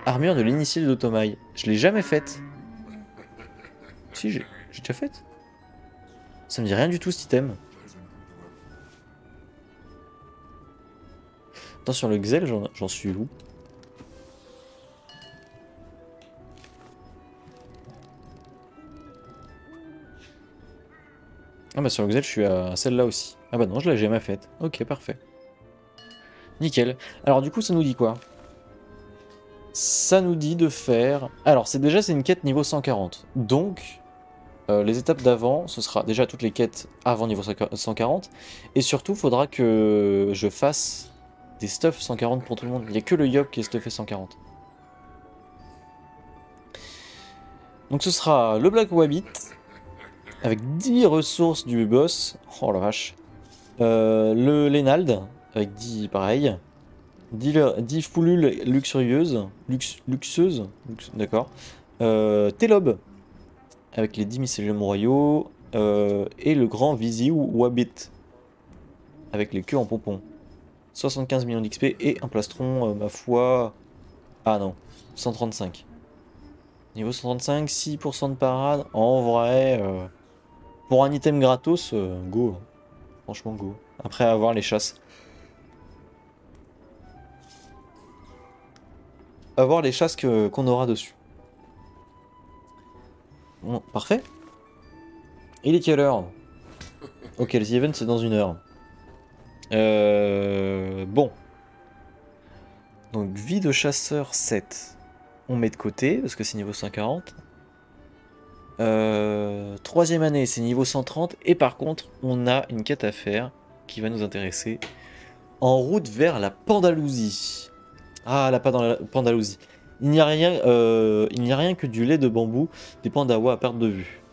Armure de l'initié d'Otomai. Je l'ai jamais faite. Si, j'ai déjà faite. Ça me dit rien du tout cet item. Attends, sur le Xel, j'en suis où? Ah bah sur le Xel, je suis à celle-là aussi. Ah bah non, je l'ai jamais faite. Ok, parfait. Nickel. Alors du coup, ça nous dit quoi? Ça nous dit de faire... Alors, c'est une quête niveau 140. Donc, les étapes d'avant, ce sera déjà toutes les quêtes avant niveau 140. Et surtout, il faudra que je fasse des stuffs 140 pour tout le monde. Il n'y a que le Yop qui est stuffé 140. Donc ce sera le Black Wabbit, avec 10 ressources du boss. Oh la vache. Le Lenald, avec 10 pareil. 10 foulules luxurieuses. Luxueuses, d'accord. Télob, avec les 10 mycéliums royaux. Et le grand Visi ou Wabbit, avec les queues en pompon. 75 millions d'XP et un plastron, ma foi... Ah non, 135. Niveau 135, 6% de parade. En vrai, pour un item gratos, go. Franchement, go. Après avoir les chasses. Avoir les chasses qu'on aura dessus. Bon, parfait. Il est quelle heure? Ok, les events c'est dans 1 heure. Bon. Donc vie de chasseur 7. On met de côté parce que c'est niveau 140. Troisième année c'est niveau 130. Et par contre on a une quête à faire qui va nous intéresser. En route vers la Pandalousie. Ah, la Pandalousie. Il n'y a rien que du lait de bambou des Pandawas à perte de vue.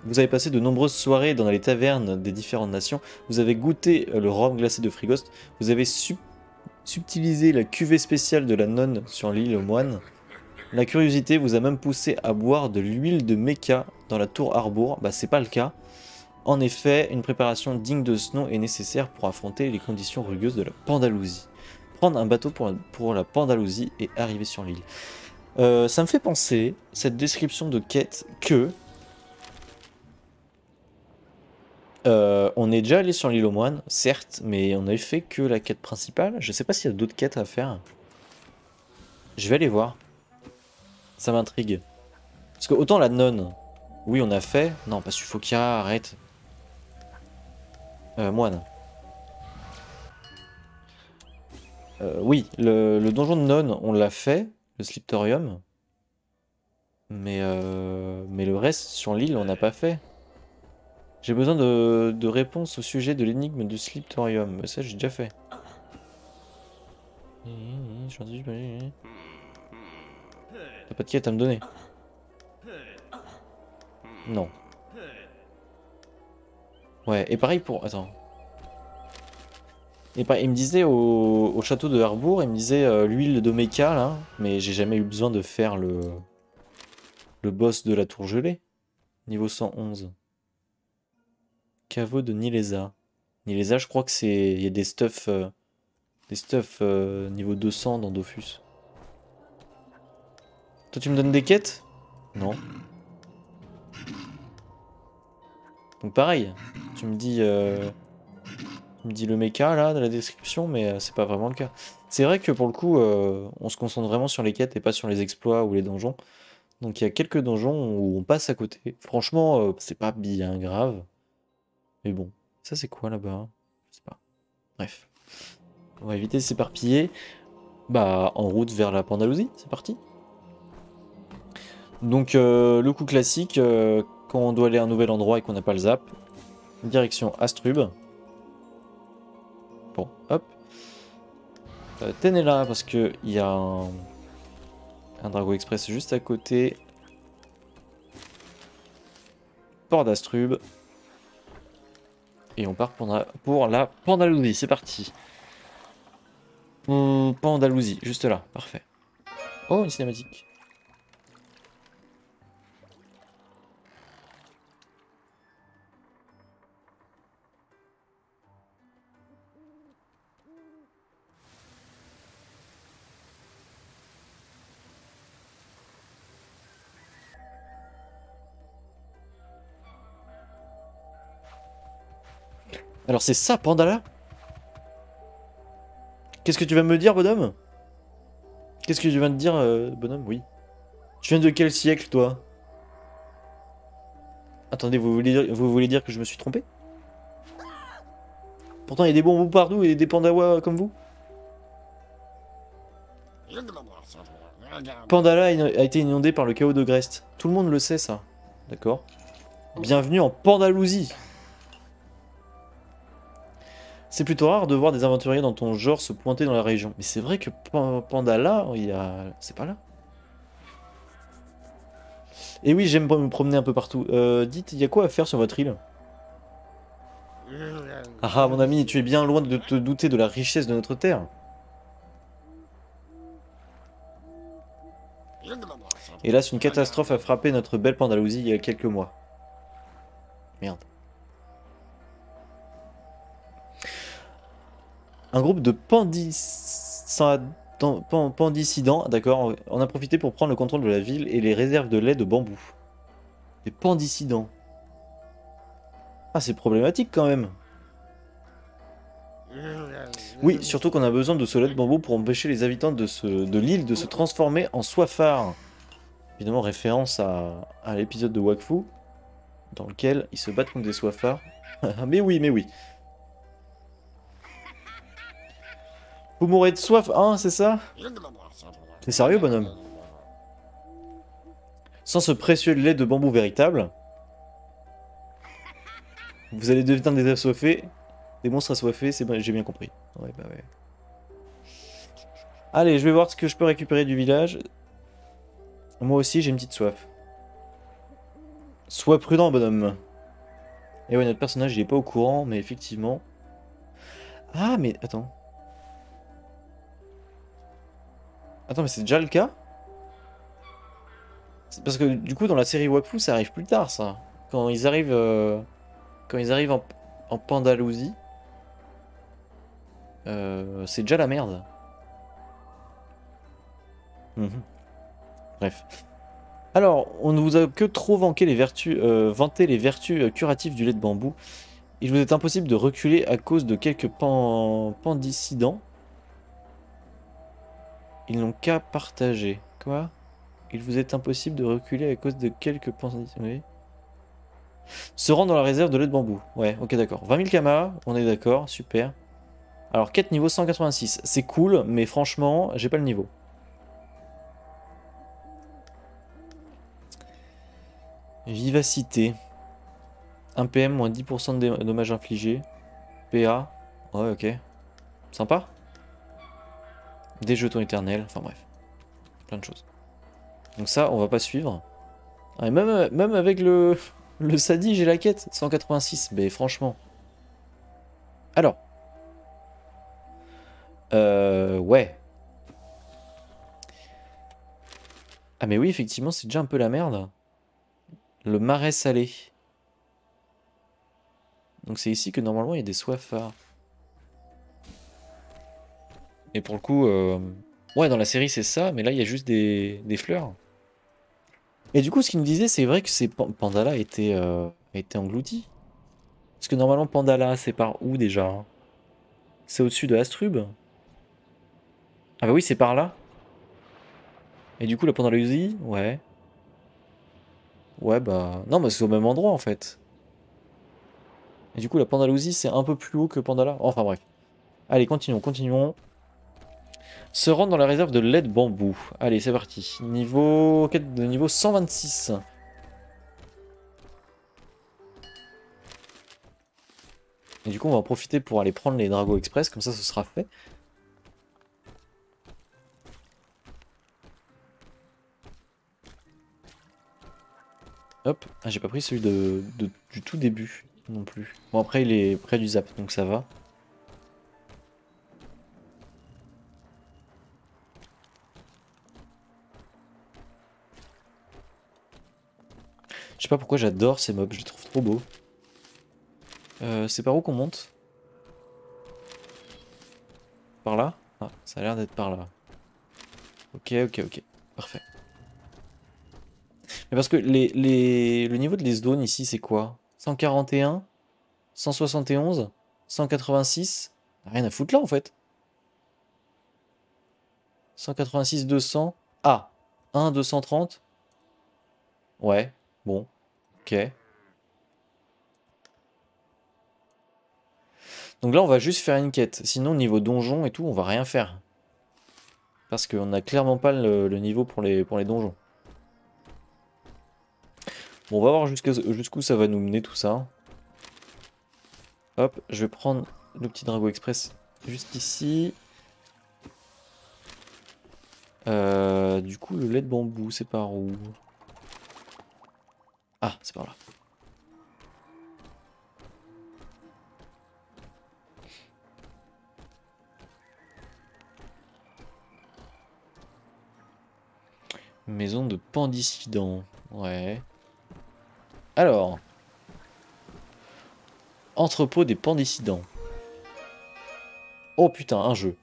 Vous avez passé de nombreuses soirées dans les tavernes des différentes nations. Vous avez goûté le rhum glacé de Frigost. Vous avez subtilisé la cuvée spéciale de la nonne sur l'île aux moines. La curiosité vous a même poussé à boire de l'huile de Mecha dans la tour Harbour. Bah, c'est pas le cas. En effet, une préparation digne de ce nom est nécessaire pour affronter les conditions rugueuses de la Pandalousie. Prendre un bateau pour la Pandalousie et arriver sur l'île. Ça me fait penser, cette description de quête, que on est déjà allé sur l'île aux moines, certes, mais on n'avait fait que la quête principale. Je sais pas s'il y a d'autres quêtes à faire. Je vais aller voir. Ça m'intrigue. Parce que autant la nonne, oui on a fait. Non, pas Suffokia, arrête. Moine. Oui, le donjon de nonne, on l'a fait, le Sliptorium. Mais le reste sur l'île, on n'a pas fait. J'ai besoin de réponses au sujet de l'énigme du Sliptorium. Ça, j'ai déjà fait. T'as pas de quête à me donner? Non. Ouais, et pareil pour... Attends. Et pareil, il me disait au château de Harbour, il me disait l'huile de Mecha, là. Mais j'ai jamais eu besoin de faire le boss de la tour gelée. Niveau 111. Caveau de Nilesa. Nilesa, je crois que c'est... Il y a des stuffs... niveau 200 dans Dofus. Toi, tu me donnes des quêtes? Non. Donc pareil, tu me dis le mecha là, dans la description, mais c'est pas vraiment le cas. C'est vrai que pour le coup, on se concentre vraiment sur les quêtes et pas sur les exploits ou les donjons. Donc il y a quelques donjons où on passe à côté. Franchement, c'est pas bien grave. Mais bon, ça c'est quoi là-bas? Je sais pas. Bref. On va éviter de s'éparpiller. Bah, en route vers la Pandalousie, c'est parti. Donc le coup classique, quand on doit aller à un nouvel endroit et qu'on n'a pas le zap, direction Astrub. Bon, hop. Tenez là parce qu'il y a un Drago Express juste à côté. Port d'Astrub. Et on part pour la Pandalousie, c'est parti. Pandalousie, juste là, parfait. Oh, une cinématique. Alors c'est ça, Pandala? Qu'est-ce que tu vas me dire, bonhomme? Qu'est-ce que tu viens de dire, bonhomme? Oui. Tu viens de quel siècle, toi? Attendez, vous voulez dire que je me suis trompé? Pourtant, il y a des bons partout et des pandawas comme vous. Pandala a été inondé par le chaos de Grest. Tout le monde le sait, ça. D'accord. Bienvenue en Pandalousie. C'est plutôt rare de voir des aventuriers dans ton genre se pointer dans la région. Mais c'est vrai que Pandala, c'est pas là. Et oui, j'aime me promener un peu partout. Dites, il y a quoi à faire sur votre île? Ah, mon ami, tu es bien loin de te douter de la richesse de notre terre. Hélas, une catastrophe a frappé notre belle Pandalousie il y a quelques mois. Merde. Un groupe de pandissidents, d'accord, on a profité pour prendre le contrôle de la ville et les réserves de lait de bambou. Des pandissidents. Ah, c'est problématique quand même. Oui, surtout qu'on a besoin de ce lait de bambou pour empêcher les habitants de l'île de se transformer en soifards. Évidemment, référence à l'épisode de Wakfu, dans lequel ils se battent contre des soifards. Mais oui, mais oui. Vous mourrez de soif, hein, c'est ça? T'es sérieux, bonhomme? Sans ce précieux lait de bambou véritable, vous allez devenir des assoiffés Des monstres assoiffés, c'est bon, j'ai bien compris. Ouais, bah ouais. Allez, je vais voir ce que je peux récupérer du village. Moi aussi, j'ai une petite soif. Sois prudent, bonhomme. Et ouais, notre personnage, il est pas au courant, mais effectivement... Ah, mais attends. Attends, mais c'est déjà le cas? Parce que du coup, dans la série Wakfu, ça arrive plus tard, ça. Quand ils arrivent, quand ils arrivent en Pandalousie, c'est déjà la merde. Mhm. Bref. Alors, on ne vous a que trop vanté les vertus curatives du lait de bambou. Il vous est impossible de reculer à cause de quelques pandissidents. Ils n'ont qu'à partager. Quoi? Il vous est impossible de reculer à cause de quelques pandissidents. Oui. Se rendre dans la réserve de lait de bambou. Ouais, ok, d'accord. 20 000 kamas, on est d'accord, super. Alors, quête niveau 186. C'est cool, mais franchement, j'ai pas le niveau. Vivacité. 1 PM, moins 10% de dommages infligés. PA. Ouais, ok. Sympa. Des jetons éternels. Enfin bref. Plein de choses. Donc ça, on va pas suivre. Ah, et même avec le Sadi, j'ai la quête. 186. Mais franchement. Alors. Ouais. Ah mais oui, effectivement, c'est déjà un peu la merde. Le marais salé. Donc c'est ici que normalement il y a des soifards. Et pour le coup, ouais, dans la série c'est ça, mais là il y a juste des fleurs. Et du coup, ce qu'il nous disait, c'est vrai que Pandala a été englouti. Parce que normalement, Pandala, c'est par où déjà? C'est au-dessus de Astrub? Ah bah oui, c'est par là. Et du coup, la Pandalousie, ouais. Ouais, bah... Non, bah c'est au même endroit, en fait. Et du coup, la Pandalousie, c'est un peu plus haut que Pandala. Enfin, bref. Allez, continuons, continuons. Se rendre dans la réserve de lait de bambou. Allez, c'est parti. Quête de niveau 126. Et du coup, on va en profiter pour aller prendre les Dragos Express, comme ça, ce sera fait. Hop. Ah, j'ai pas pris celui du tout début, non plus. Bon, après, il est près du zap, donc ça va. Je sais pas pourquoi j'adore ces mobs, je les trouve trop beaux. C'est par où qu'on monte? Par là? Ah, ça a l'air d'être par là. Ok, ok, ok. Parfait. Mais parce que le niveau de les zones ici, c'est quoi? 141, 171, 186? Rien à foutre là en fait. 186, 200. Ah, 1, 230. Ouais, bon, ok. Donc là, on va juste faire une quête. Sinon, niveau donjon et tout, on va rien faire. Parce qu'on n'a clairement pas le niveau pour les donjons. Bon, on va voir jusqu'où ça va nous mener tout ça. Hop, je vais prendre le petit Drago Express juste ici. Du coup, le lait de bambou, c'est par où? Ah, c'est par là. Maison de Pandiscident. Ouais. Alors, entrepôt des Pandiscidents. Oh putain, un jeu.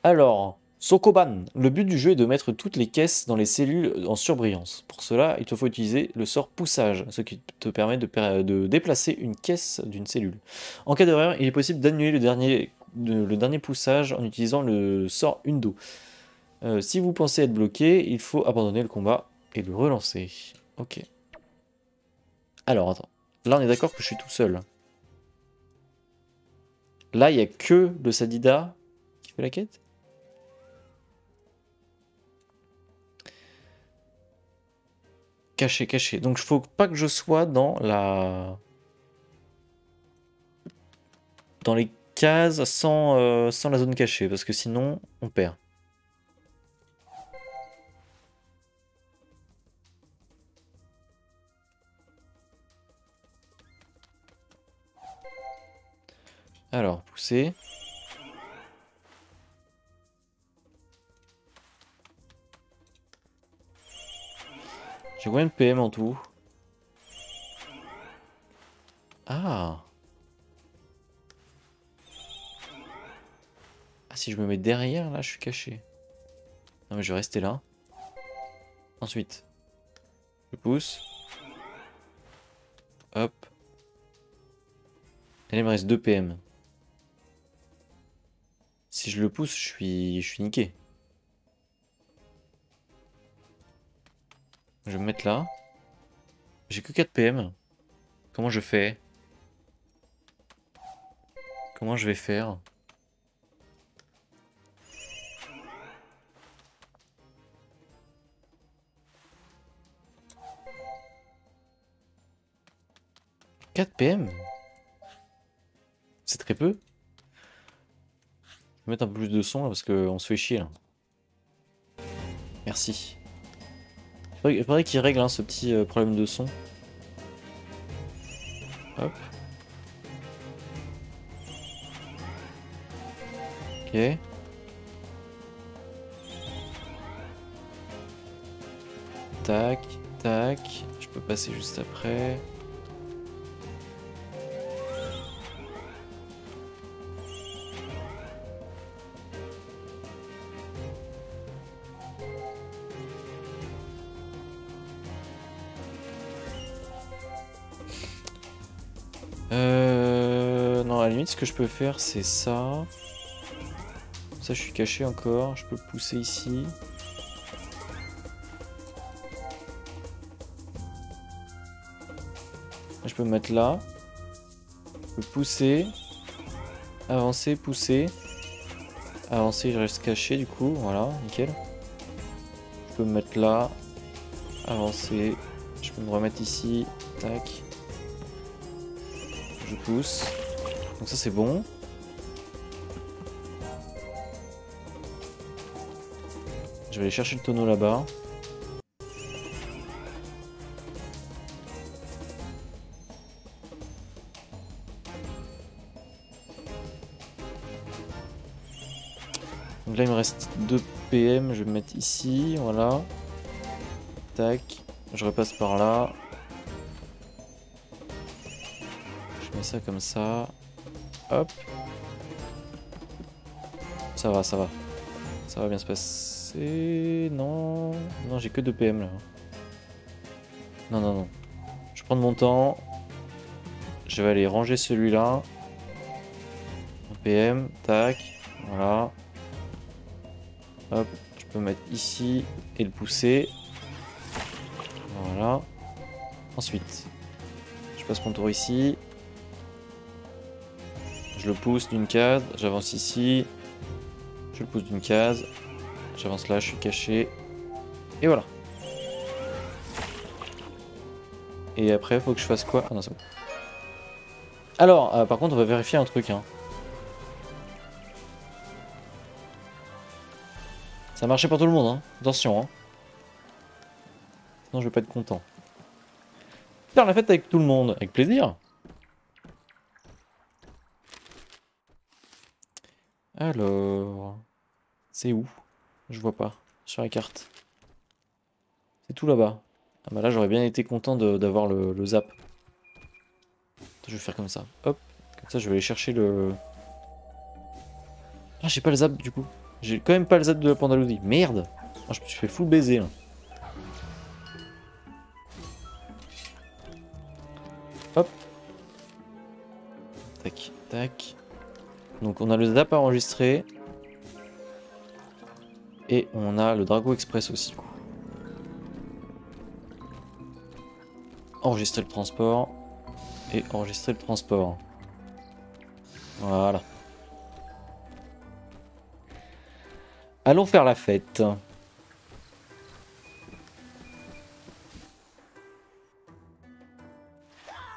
Alors, Sokoban. Le but du jeu est de mettre toutes les caisses dans les cellules en surbrillance. Pour cela, il te faut utiliser le sort poussage, ce qui te permet de déplacer une caisse d'une cellule. En cas d'erreur, il est possible d'annuler le dernier poussage en utilisant le sort Undo. Si vous pensez être bloqué, il faut abandonner le combat et le relancer. Ok. Alors, attends. Là, on est d'accord que je suis tout seul. Là, il n'y a que le Sadida qui fait la quête? Caché, caché. Donc, il faut pas que je sois dans la... dans les cases sans la zone cachée, parce que sinon, on perd. Alors, pousser. J'ai combien de PM en tout? Ah! Ah, si je me mets derrière, là, je suis caché. Non, mais je vais rester là. Ensuite, je pousse. Hop. Et là, il me reste 2 PM. Si je le pousse, je suis niqué. Je vais me mettre là. J'ai que 4 PM. Comment je fais? Comment je vais faire? « 4 PM? C'est très peu. Je vais mettre un peu plus de son là parce qu'on se fait chier là. Merci. Il faudrait qu'il règle hein, ce petit problème de son. Hop. Ok. Tac, tac. Je peux passer juste après. Non, à la limite, ce que je peux faire, c'est ça. Ça, je suis caché encore. Je peux le pousser ici. Je peux me mettre là. Je peux pousser. Avancer, pousser. Avancer, je reste caché du coup. Voilà, nickel. Je peux me mettre là. Avancer. Je peux me remettre ici. Tac. Je pousse. Donc ça, c'est bon. Je vais aller chercher le tonneau là-bas. Donc là, il me reste 2 PM. Je vais me mettre ici. Voilà. Tac. Je repasse par là. Je mets ça comme ça. Hop. Ça va, ça va. Ça va bien se passer. Non. Non, j'ai que 2 PM là. Non, non, non. Je vais prendre mon temps. Je vais aller ranger celui-là. Un PM. Tac. Voilà. Hop. Je peux mettre ici et le pousser. Voilà. Ensuite, je passe mon tour ici. Je le pousse d'une case. J'avance ici. Je le pousse d'une case. J'avance là, je suis caché. Et voilà. Et après, il faut que je fasse quoi? Ah non, c'est bon. Alors, par contre, on va vérifier un truc. Hein. Ça a marché pour tout le monde. Hein. Attention. Hein. Sinon, je vais pas être content. Faire la fête avec tout le monde. Avec plaisir. Alors... C'est où? Je vois pas. Sur la carte. C'est tout là-bas. Ah bah là, j'aurais bien été content d'avoir le zap. Je vais faire comme ça. Hop. Comme ça, je vais aller chercher le... Ah, j'ai pas le zap du coup. J'ai quand même pas le zap de la Pandaloudie. Merde. Ah, je me suis fait full baiser là. Hop. Tac, tac. Donc on a le zap à enregistrer. Et on a le Drago Express aussi. Enregistrer le transport. Et enregistrer le transport. Voilà. Allons faire la fête.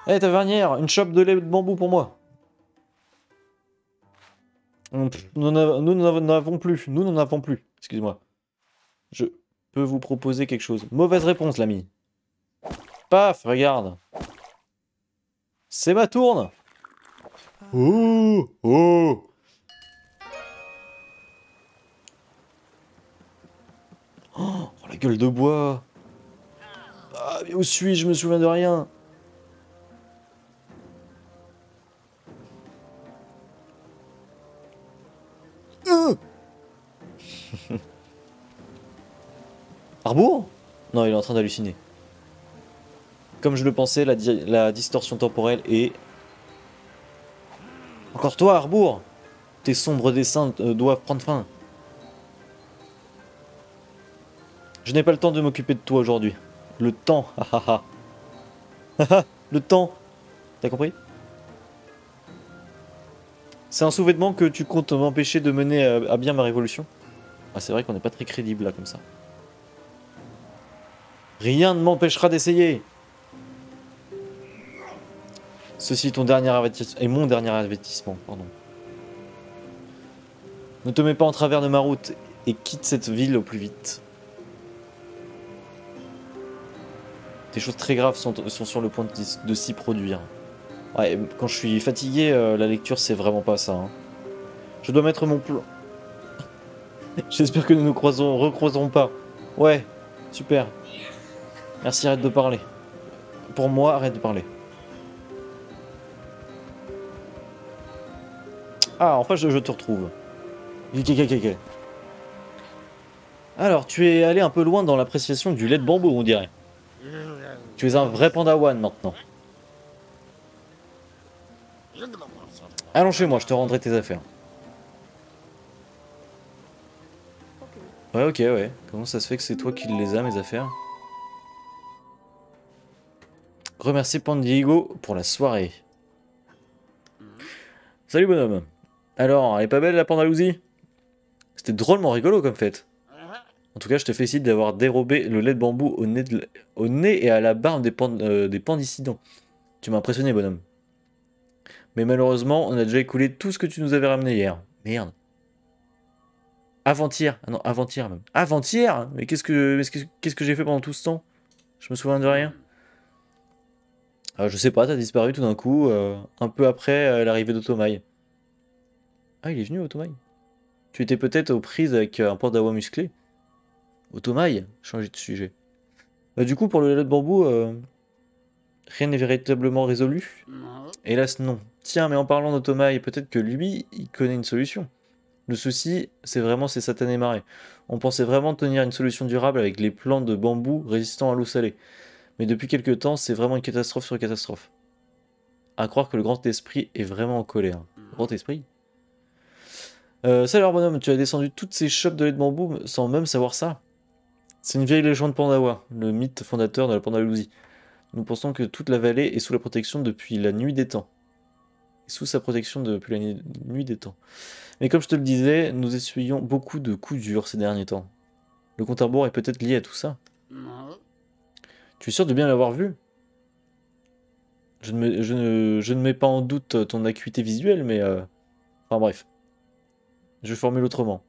Eh, tavernière, une chope de lait de bambou pour moi. Nous n'en avons plus. Nous n'en avons plus. Excuse-moi. Je peux vous proposer quelque chose. Mauvaise réponse, l'ami. Paf, regarde. C'est ma tourne. Oh, oh. Oh, la gueule de bois. Ah, mais où suis-je? Je me souviens de rien. Arbour? Non, il est en train d'halluciner. Comme je le pensais, la distorsion temporelle est... Encore toi, Arbour! Tes sombres dessins doivent prendre fin. Je n'ai pas le temps de m'occuper de toi aujourd'hui. Le temps, hahaha. Le temps. T'as compris? C'est un sous-vêtement que tu comptes m'empêcher de mener à bien ma révolution? Ah, c'est vrai qu'on n'est pas très crédible là, comme ça. Rien ne m'empêchera d'essayer. Ceci est ton dernier avertissement, et mon dernier avertissement, pardon. Ne te mets pas en travers de ma route et quitte cette ville au plus vite. Des choses très graves sont sur le point de s'y produire. Ouais, quand je suis fatigué, la lecture c'est vraiment pas ça. Hein. Je dois mettre mon plan. J'espère que nous nous recroiserons pas. Ouais, super. Merci, arrête de parler. Pour moi, arrête de parler. Ah, enfin je te retrouve. Alors, tu es allé un peu loin dans l'appréciation du lait de bambou, on dirait. Tu es un vrai padawan maintenant. Allons chez moi, je te rendrai tes affaires. Ouais, ok, ouais. Comment ça se fait que c'est toi qui les as, mes affaires? Remercie Pandiego pour la soirée. Salut bonhomme. Alors, elle est pas belle la Pandalousie? C'était drôlement rigolo comme fête. En tout cas, je te félicite d'avoir dérobé le lait de bambou au nez et à la barbe des pandissidents. Tu m'as impressionné, bonhomme. Mais malheureusement, on a déjà écoulé tout ce que tu nous avais ramené hier. Merde. Avant-hier. Ah non, avant-hier même. Avant-hier? Mais qu'est-ce que j'ai fait pendant tout ce temps? Je me souviens de rien. Je sais pas, t'as disparu tout d'un coup, un peu après l'arrivée d'Otomaï. Ah, il est venu, Otomaï. Tu étais peut-être aux prises avec un port musclé. Otomaï, changer de sujet. Du coup, pour le lait de bambou, rien n'est véritablement résolu? Hélas, non. Tiens, mais en parlant d'Otomaï, peut-être que lui, il connaît une solution. Le souci, c'est vraiment ces satanés marais. On pensait vraiment tenir une solution durable avec les plants de bambou résistants à l'eau salée. Mais depuis quelques temps, c'est vraiment une catastrophe sur catastrophe. À croire que le grand esprit est vraiment en colère. Grand esprit? Salut bonhomme, tu as descendu toutes ces chopes de lait de bambou sans même savoir ça? C'est une vieille légende Pandawa, le mythe fondateur de la Pandalousie. Nous pensons que toute la vallée est sous la protection depuis la nuit des temps. Sous sa protection depuis la nuit des temps. Mais comme je te le disais, nous essuyons beaucoup de coups durs ces derniers temps. Le compte à rebours est peut-être lié à tout ça. Tu es sûr de bien l'avoir vu? Je ne mets pas en doute ton acuité visuelle, mais... Enfin bref. Je formule autrement.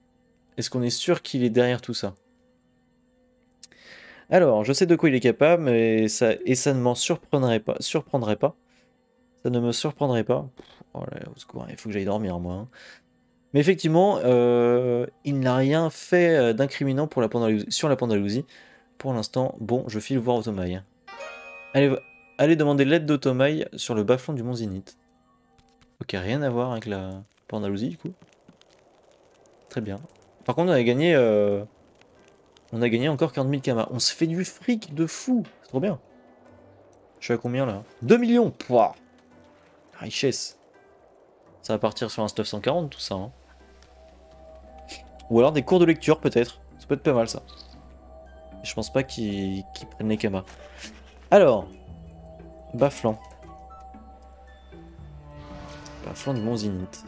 Est-ce qu'on est sûr qu'il est derrière tout ça? Alors, je sais de quoi il est capable, mais ça ne m'en surprendrait pas. Ça ne me surprendrait pas. Oh là, au secours, il faut que j'aille dormir, moi. Hein. Mais effectivement, il n'a rien fait d'incriminant pour sur la Pandalousie. Pour l'instant, bon, je file voir Otomaï. Allez demander l'aide d'Otomaï sur le bas-flanc du mont Zenith. Ok, rien à voir avec la Pandalousie, du coup. Très bien. Par contre, on a gagné encore 40 000 kamas. On se fait du fric de fou. C'est trop bien. Je suis à combien, là? 2 millions. Pouah. Richesse. Ça va partir sur un stuff 140, tout ça. Hein. Ou alors des cours de lecture, peut-être. Ça peut être pas mal, ça. Je pense pas qu'ils prennent les kamas. Alors. Bas-flanc. Bas-flanc du mont Zenith.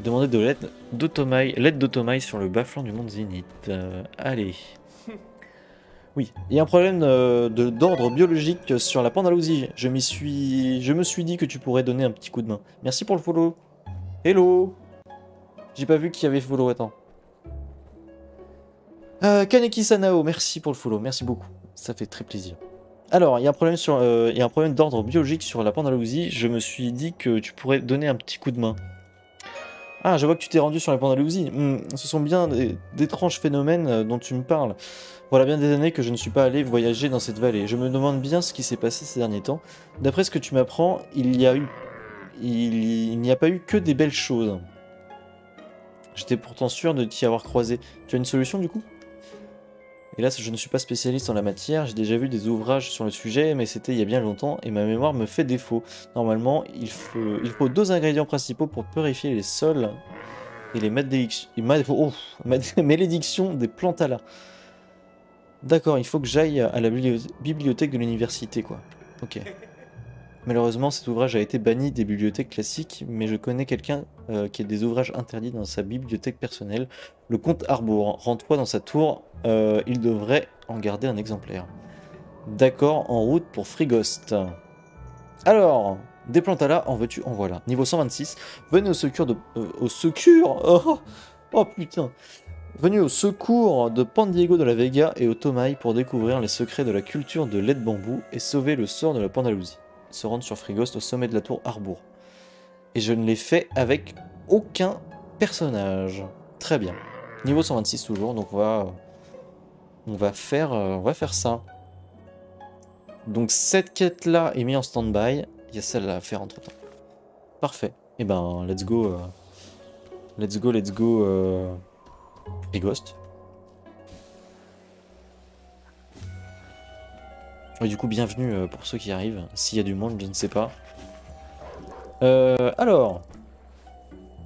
Demandez de l'aide d'Otomaï sur le bas-flanc du mont Zenith. Allez. Oui, il y a un problème d'ordre biologique sur la Pandalousie. Je me suis dit que tu pourrais donner un petit coup de main. Merci pour le follow. Hello. J'ai pas vu qu'il y avait follow, attends. Kaneki Sanao, merci pour le follow, merci beaucoup. Ça fait très plaisir. Alors, il y a un problème il y a un problème d'ordre biologique sur la Pandalousie. Je me suis dit que tu pourrais donner un petit coup de main. Ah, je vois que tu t'es rendu sur la Pandalousie. Ce sont bien d'étranges phénomènes dont tu me parles. Voilà bien des années que je ne suis pas allé voyager dans cette vallée. Je me demande bien ce qui s'est passé ces derniers temps. D'après ce que tu m'apprends, il n'y a pas eu que des belles choses. J'étais pourtant sûr de t'y avoir croisé. Tu as une solution du coup? Hélas, je ne suis pas spécialiste en la matière, j'ai déjà vu des ouvrages sur le sujet, mais c'était il y a bien longtemps et ma mémoire me fait défaut. Normalement, il faut 2 ingrédients principaux pour purifier les sols et les malédictions des plantalas. D'accord, il faut que j'aille à la bibliothèque de l'université, quoi. Ok. Malheureusement, cet ouvrage a été banni des bibliothèques classiques, mais je connais quelqu'un qui a des ouvrages interdits dans sa bibliothèque personnelle, le comte Arbour. Rends-toi dans sa tour, il devrait en garder un exemplaire. D'accord, en route pour Frigost. Alors, des plantalas, en veux-tu, en voilà. Niveau 126, venez au secours de... au secours oh putain. Venez au secours de Pan Diego de la Vega et au Tomai pour découvrir les secrets de la culture de lait de bambou et sauver le sort de la Pandalousie. Se rendre sur Frigost au sommet de la tour Arbour. Et je ne l'ai fait avec aucun personnage. Très bien. Niveau 126 toujours, donc on va faire ça. Donc cette quête-là est mise en stand-by. Il y a celle-là à faire entre-temps. Parfait. Et ben, let's go. Let's go. Frigost. Et du coup, bienvenue pour ceux qui arrivent. S'il y a du monde, je ne sais pas. Alors.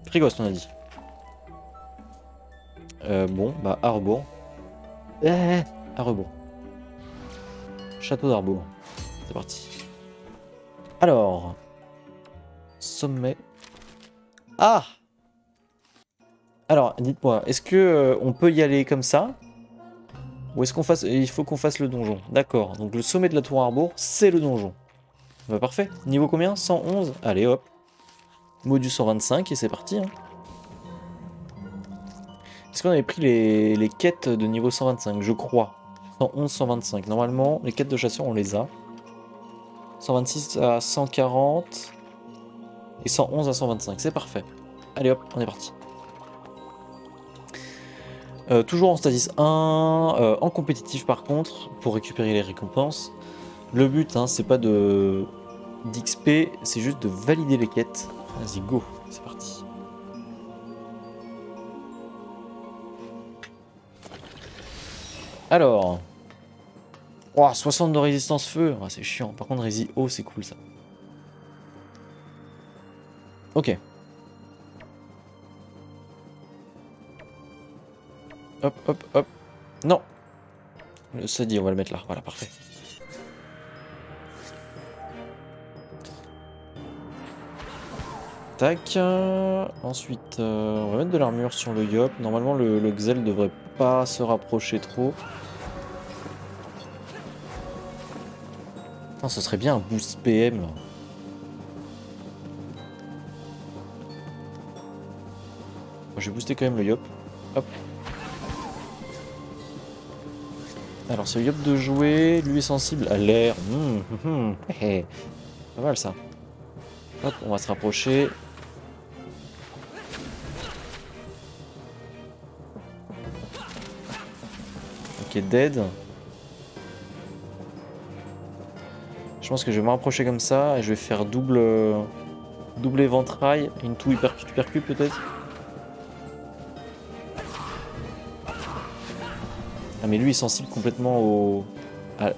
Frigost, on a dit. Bon, bah, Arbour. Arbour. Château d'Arbour. C'est parti. Alors. Sommet. Ah! Alors, dites-moi, est-ce que on peut y aller comme ça? Ou est-ce il faut qu'on fasse le donjon? D'accord, donc le sommet de la tour Arbour, c'est le donjon. Bah parfait. Niveau combien? 111? Allez hop. Module 125 et c'est parti. Hein. Est-ce qu'on avait pris les quêtes de niveau 125? Je crois. 111, 125. Normalement, les quêtes de chasseur, on les a. 126 à 140. Et 111 à 125. C'est parfait. Allez hop, on est parti. Toujours en status 1, en compétitif par contre, pour récupérer les récompenses. Le but, hein, c'est pas d'XP, c'est juste de valider les quêtes. Vas-y, go, c'est parti. Alors. Oh, 60 de résistance feu, oh, c'est chiant. Par contre, rési eau, c'est cool ça. Ok. Hop, hop, hop. Non. Ça dit, on va le mettre là. Voilà, parfait. Tac. Ensuite, on va mettre de l'armure sur le Yop. Normalement, le Xel devrait pas se rapprocher trop. Non, ce serait bien un boost PM là. Je vais booster quand même le Yop. Hop. Alors, c'est le Yop de jouer. Lui est sensible à l'air. Pas mal ça. Hop, on va se rapprocher. Ok, dead. Je pense que je vais me rapprocher comme ça et je vais faire double éventail, une touille percute peut-être. Ah mais lui il est sensible complètement au...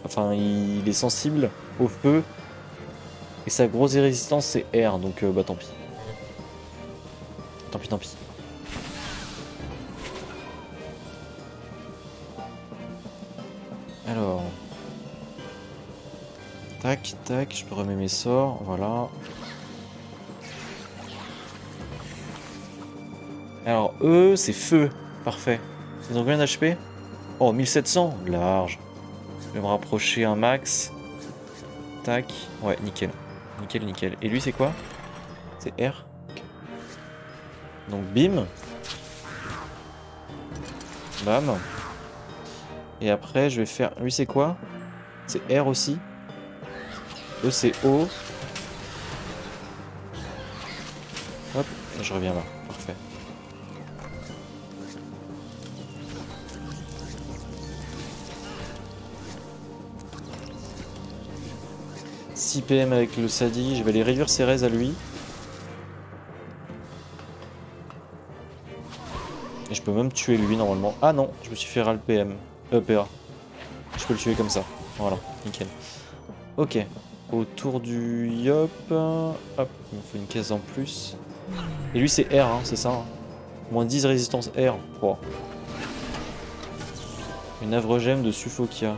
Enfin il est sensible au feu. Et sa grosse résistance c'est R, donc bah tant pis. Tant pis. Alors... Tac, tac, je peux remettre mes sorts, voilà. Alors eux, c'est feu, parfait. Ils ont combien d'HP? Oh, 1700, large. Je vais me rapprocher un max. Tac, ouais, nickel. Nickel. Et lui, c'est quoi? C'est R. Okay. Donc bim. Bam. Et après, je vais faire... Lui, c'est quoi? C'est R aussi. E, c'est O. Hop, je reviens là. Parfait. « 6 PM avec le Sadi. Je vais aller réduire ses raises à lui. Et je peux même tuer lui normalement. Ah non, je me suis fait ras le PM. PA. Je peux le tuer comme ça. Voilà, nickel. Ok. Autour du Yop. Hop, il me faut une case en plus. Et lui c'est R, hein, c'est ça. Hein. Moins 10 résistance R. Oh. Une Avrogème de Suffokia.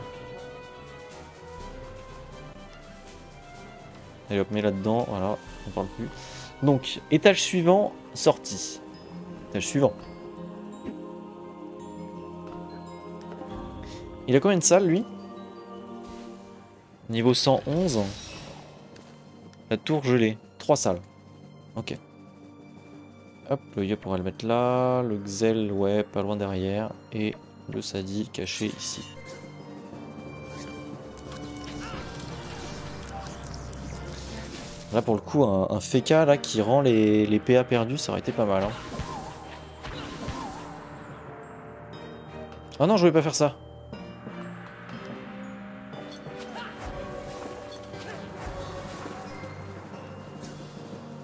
Allez hop, mets là-dedans. Voilà, on parle plus. Donc, étage suivant, sortie. Étage suivant. Il a combien de salles, lui? Niveau 111. La tour gelée. 3 salles. Ok. Hop, le Yop, on va le mettre là. Le Xel, ouais, pas loin derrière. Et le Sadi caché ici. Là, pour le coup, un Feka là, qui rend les PA perdus, ça aurait été pas mal. Hein. Ah non, je voulais pas faire ça.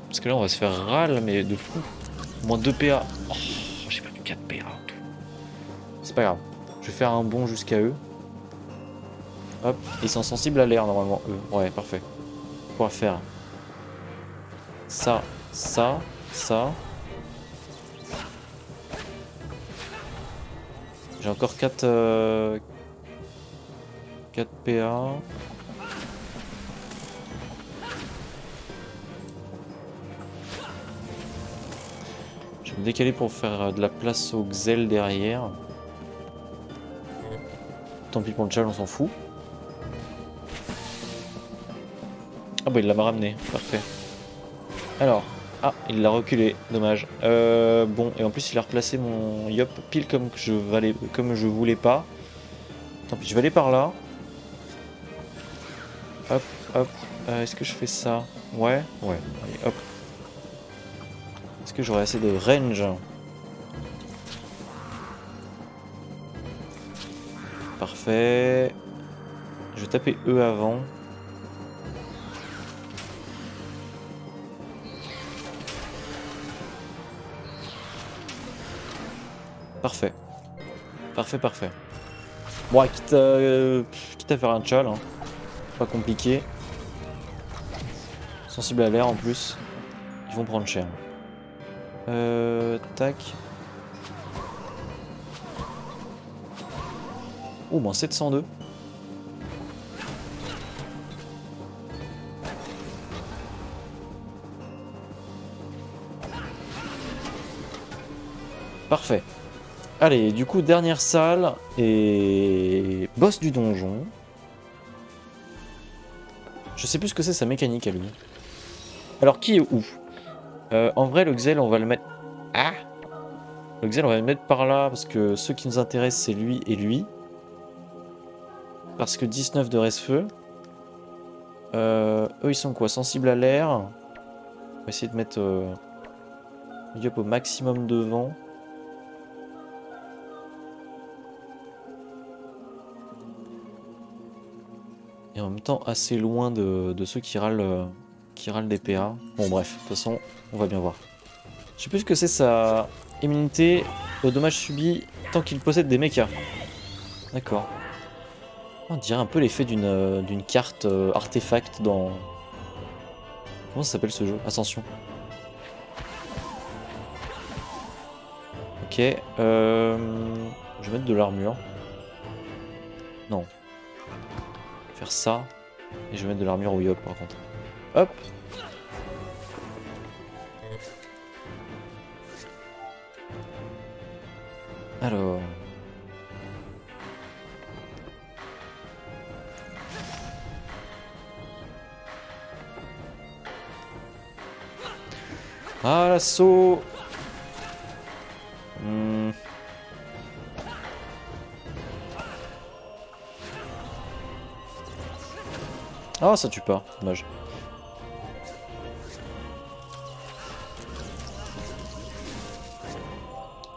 Parce que là, on va se faire râle, mais de fou. Moins 2 PA. Oh, j'ai perdu 4 PA en tout. C'est pas grave. Je vais faire un bond jusqu'à eux. Hop. Ils sont sensibles à l'air, normalement, eux. Ouais, parfait. On pourra faire ça, ça, ça. J'ai encore 4 PA. Je vais me décaler pour faire de la place au Xel derrière. Tant pis pour le challenge, on s'en fout. Ah bah il l'a ramené, parfait. Alors, ah il l'a reculé, dommage. Bon, et en plus il a replacé mon Yop pile comme je voulais pas. Tant pis, je vais aller par là. Hop, hop. Est-ce que je fais ça? Ouais, ouais, allez, hop. Est-ce que j'aurai assez de range? Parfait. Je vais taper E avant. Parfait. Parfait, parfait. Bon, quitte à faire un chal, hein. Pas compliqué. Sensible à l'air en plus. Ils vont prendre cher. Tac. Oh, moins 702. Parfait. Allez, du coup, dernière salle et boss du donjon. Je sais plus ce que c'est sa mécanique à lui. Alors, qui est où? En vrai, le Xel, on va le mettre... Ah! Le Xel, on va le mettre par là, parce que ceux qui nous intéressent, c'est lui et lui. Parce que 19 de reste-feu. Eux, ils sont quoi? Sensibles à l'air. On va essayer de mettre Yop au maximum devant. Et en même temps, assez loin de ceux qui râlent des PA. Bon, bref, de toute façon, on va bien voir. Je sais plus ce que c'est sa immunité aux dommages subis tant qu'il possède des mechas. D'accord. On dirait un peu l'effet d'une carte artefact dans... Comment ça s'appelle ce jeu? Ascension. Ok. Je vais mettre de l'armure. Non. Faire ça. Et je vais mettre de l'armure au Yop par contre. Hop. Alors... Ah, l'assaut. Ah, ça tue pas, dommage.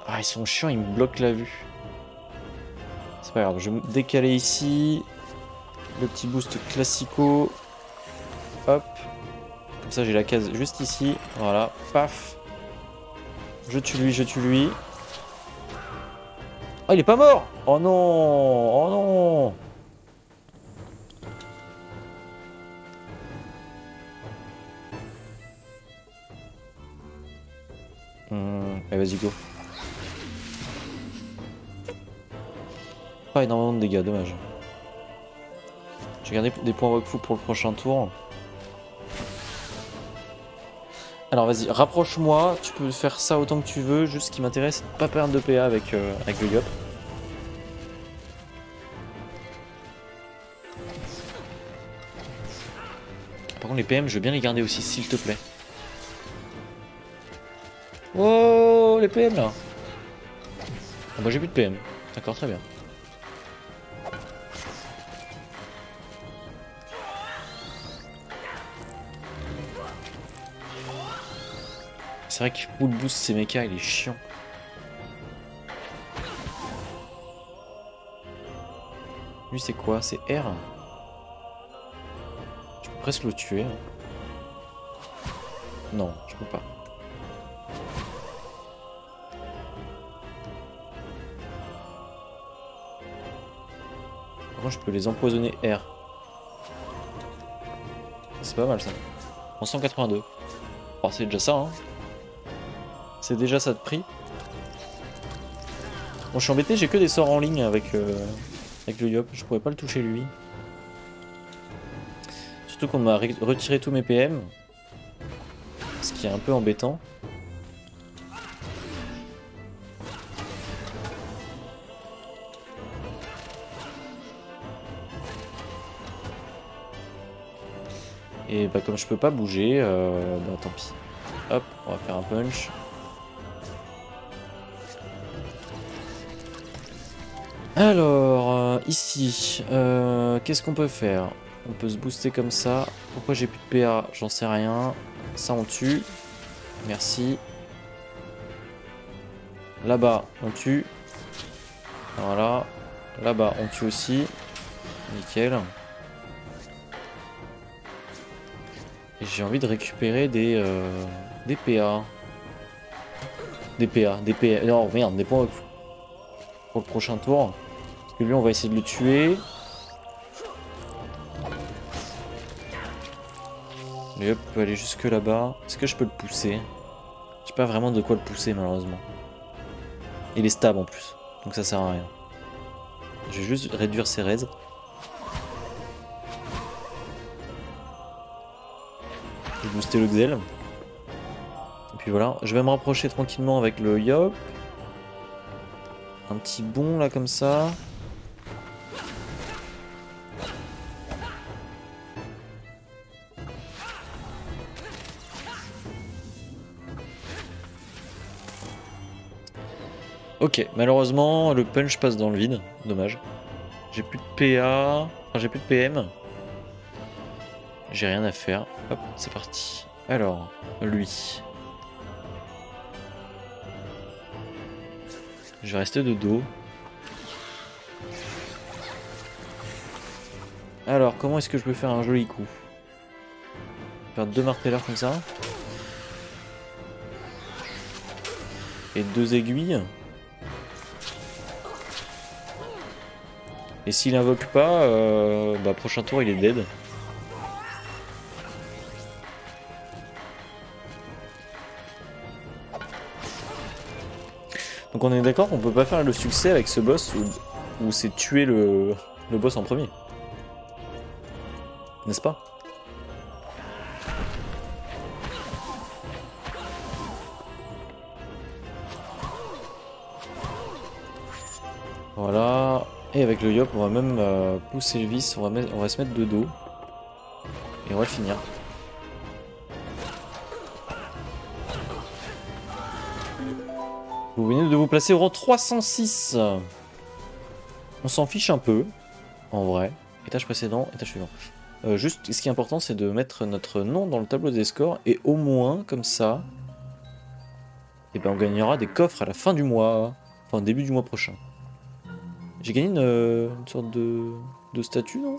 Ah, ils sont chiants, ils me bloquent la vue. C'est pas grave, je vais me décaler ici. Le petit boost classico. Hop. Comme ça, j'ai la case juste ici. Voilà, paf. Je tue lui, je tue lui. Oh, il est pas mort! Oh non! Oh non! Allez, vas-y, go. Pas énormément de dégâts, dommage. J'ai gardé des points Wakfu pour le prochain tour. Alors vas-y, rapproche-moi, tu peux faire ça autant que tu veux, juste ce qui m'intéresse, c'est de pas perdre de PA avec le Yop. Par contre les PM, je veux bien les garder aussi, s'il te plaît. Oh, les PM là. Ah bah j'ai plus de PM, d'accord, très bien. C'est vrai qu'il full boost ces mechas, il est chiant. Lui c'est quoi? C'est R? Je peux presque le tuer. Non, je peux pas. Par contre je peux les empoisonner R. C'est pas mal ça. En 182. Oh, c'est déjà ça hein. C'est déjà ça de prix. Bon, je suis embêté, j'ai que des sorts en ligne avec le Yop. Je pourrais pas le toucher lui. Surtout qu'on m'a retiré tous mes PM. Ce qui est un peu embêtant. Et bah comme je peux pas bouger, bah tant pis. Hop, on va faire un punch. Alors, ici, qu'est-ce qu'on peut faire? On peut se booster comme ça. Pourquoi j'ai plus de PA? J'en sais rien. Ça, on tue. Merci. Là-bas, on tue. Voilà. Là-bas, on tue aussi. Nickel. Et j'ai envie de récupérer des PA. Des PA, des PA. Non, merde, des points pour le prochain tour. Parce que lui, on va essayer de le tuer. Et hop, on peut aller jusque là-bas. Est-ce que je peux le pousser? J'ai pas vraiment de quoi le pousser, malheureusement. Il est stable en plus. Donc ça sert à rien. Je vais juste réduire ses raids. Je vais booster le Xel. Et puis voilà. Je vais me rapprocher tranquillement avec le Yop. Un petit bond là comme ça. Ok, malheureusement le punch passe dans le vide, dommage. J'ai plus de PA, enfin j'ai plus de PM. J'ai rien à faire. Hop, c'est parti. Alors, lui. Je vais rester de dos. Alors, comment est-ce que je peux faire un joli coup? Faire 2 martelleurs comme ça. Et 2 aiguilles. Et s'il invoque pas, bah prochain tour il est dead. Donc on est d'accord qu'on peut pas faire le succès avec ce boss où c'est tuer le boss en premier. N'est-ce pas? Voilà. Et avec le Yop, on va même pousser le vis, on va se mettre de dos. Et on va finir. Vous venez de vous placer au rang 306. On s'en fiche un peu, en vrai. Étage précédent, étage suivant. Juste, ce qui est important, c'est de mettre notre nom dans le tableau des scores. Et au moins, comme ça, eh ben, on gagnera des coffres à la fin du mois. Enfin, début du mois prochain. J'ai gagné une sorte de statue, non?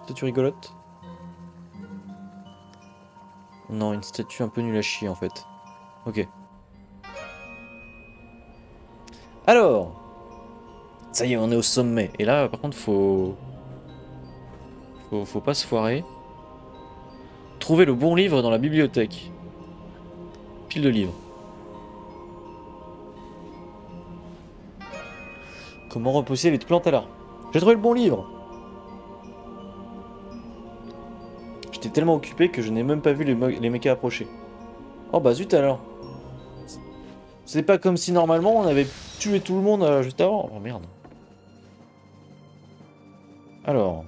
Statue rigolote? Non, une statue un peu nulle à chier, en fait. Ok. Alors, ça y est, on est au sommet. Et là, par contre, faut pas se foirer. Trouver le bon livre dans la bibliothèque. Pile de livres. Comment repousser les plantes à l'arbre? J'ai trouvé le bon livre. J'étais tellement occupé que je n'ai même pas vu les mechas approcher. Oh bah zut alors. C'est pas comme si normalement on avait tué tout le monde juste avant. Oh merde. Alors.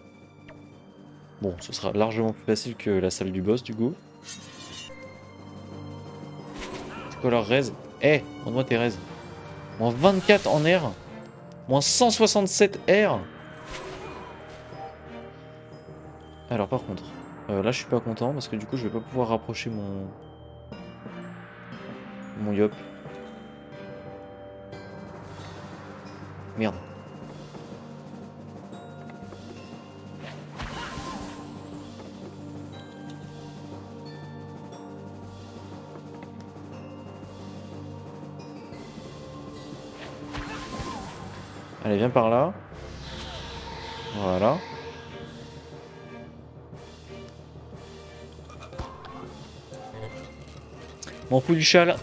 Bon, ce sera largement plus facile que la salle du boss du coup. C'est quoi leur raise? Eh, montre-moi tes raises. Moins 24 en air. Moins 167 R. Alors par contre, là je suis pas content parce que du coup je vais pas pouvoir rapprocher mon yop. Merde. Allez, viens par là. Voilà. Mon coup du châle.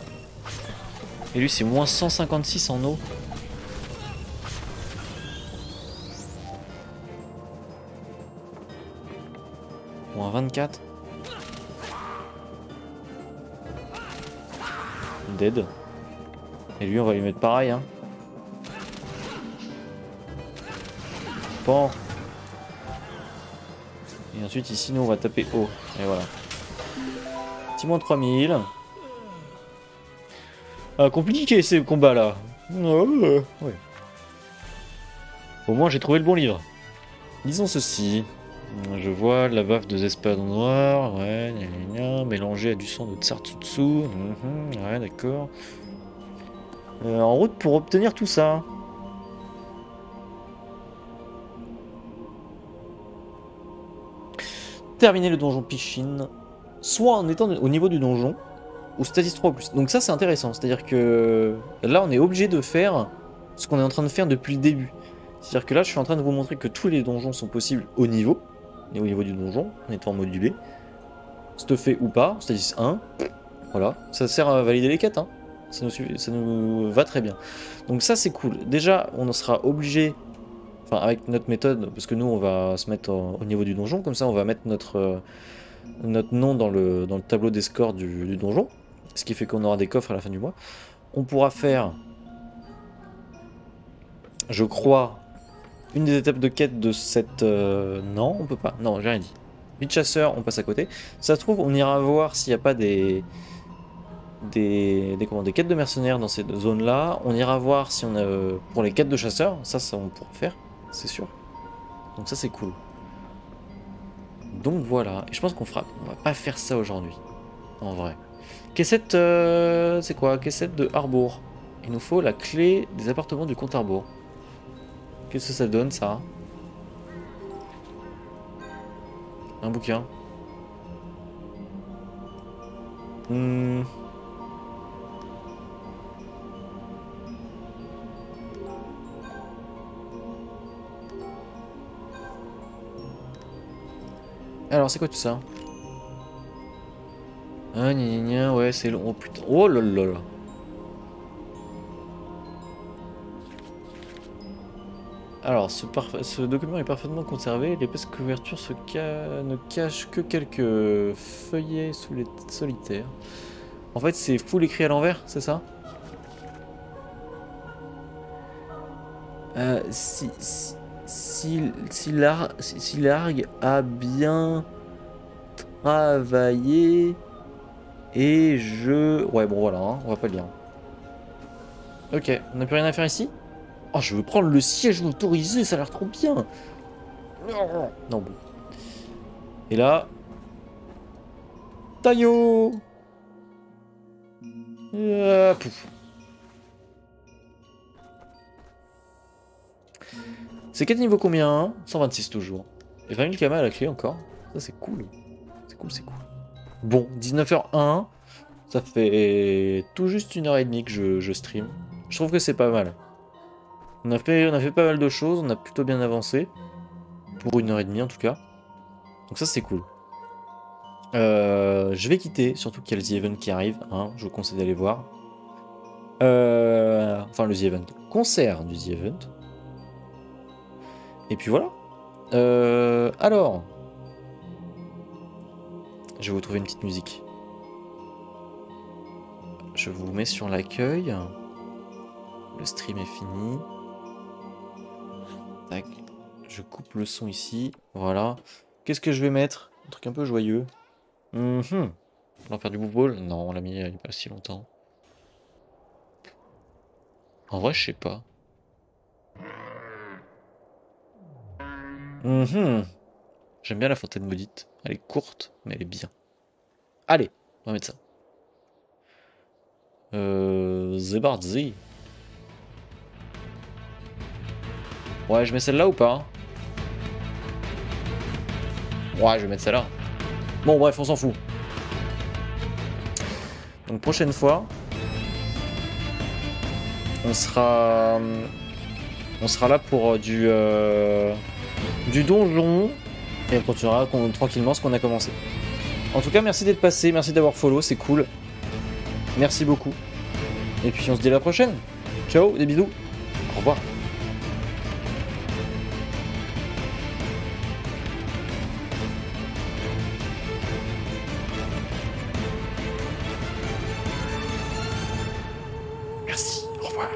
Et lui, c'est moins 156 en eau. Moins 24. Dead. Et lui, on va lui mettre pareil, hein. Bon. Et ensuite, ici, nous, on va taper haut. Et voilà. Petit moins 3000. Ah, compliqué ces combats-là. Ouais. Au moins, j'ai trouvé le bon livre. Disons ceci. Je vois la baffe de Zespadon noir. Ouais, mélangé à du sang de Tsartsutsu. Ouais, d'accord. En route pour obtenir tout ça. Terminer le donjon Pichine, soit en étant au niveau du donjon, ou status 3 ou plus. Donc ça c'est intéressant, c'est-à-dire que là on est obligé de faire ce qu'on est en train de faire depuis le début. C'est-à-dire que là je suis en train de vous montrer que tous les donjons sont possibles au niveau, et au niveau du donjon, en étant modulé. Stuffé ou pas, status 1, voilà, ça sert à valider les quêtes, hein. Ça nous va très bien. Donc ça c'est cool. Déjà on sera obligé... Enfin, avec notre méthode, parce que nous on va se mettre au niveau du donjon, comme ça on va mettre notre nom dans le tableau des scores du donjon, ce qui fait qu'on aura des coffres à la fin du mois. On pourra faire, je crois, une des étapes de quête de cette... Non, on peut pas, non, j'ai rien dit. Vite chasseur, on passe à côté. Ça se trouve, on ira voir s'il n'y a pas des quêtes de mercenaires dans cette zone-là. On ira voir si on a... pour les quêtes de chasseurs, ça on pourra faire. C'est sûr. Donc ça c'est cool. Donc voilà. Et je pense qu'on fera. On va pas faire ça aujourd'hui. En vrai. Caissette. C'est quoi? Caissette de Harbour. Il nous faut la clé des appartements du comte Harbour. Qu'est-ce que ça donne ça? Un bouquin. Alors, c'est quoi tout ça? Ah, ouais, c'est long. Oh putain. Oh là là là. Alors, ce document est parfaitement conservé. L'épaisse couverture ne cache que quelques feuillets sous les solitaires. En fait, c'est full écrit à l'envers, c'est ça? Si Largue a bien travaillé et je... Ouais, bon voilà, hein, on va pas le lire. Ok, on n'a plus rien à faire ici? Oh, je veux prendre le siège autorisé, ça a l'air trop bien. Non, bon. Et là... Taillot. Pouf. C'est quel niveau combien hein 126 toujours. Et 20 000 kamas à la clé encore. Ça c'est cool. C'est cool, c'est cool. Bon, 19h01. Ça fait tout juste 1h30 que je stream. Je trouve que c'est pas mal. On a fait pas mal de choses, on a plutôt bien avancé. Pour 1h30 en tout cas. Donc ça c'est cool. Je vais quitter, surtout qu'il y a le The Event qui arrive. Hein, je vous conseille d'aller voir. Enfin le The Event. Concert du The Event. Et puis voilà. Alors. Je vais vous trouver une petite musique. Je vous mets sur l'accueil. Le stream est fini. Tac. Je coupe le son ici. Voilà. Qu'est-ce que je vais mettre? Un truc un peu joyeux. On va faire du football? Non, on l'a mis il n'y a pas si longtemps. En vrai, je sais pas. J'aime bien la fontaine maudite. Elle est courte, mais elle est bien. Allez, on va mettre ça. Zebarzi. Ouais, je mets celle-là ou pas? Ouais, je vais mettre celle-là. Bon, bref, on s'en fout. Donc, prochaine fois, on sera là pour du donjon. Et on continuera tranquillement ce qu'on a commencé. En tout cas, merci d'être passé, merci d'avoir follow, c'est cool. Merci beaucoup. Et puis on se dit à la prochaine. Ciao, des bisous. Au revoir. Merci, au revoir.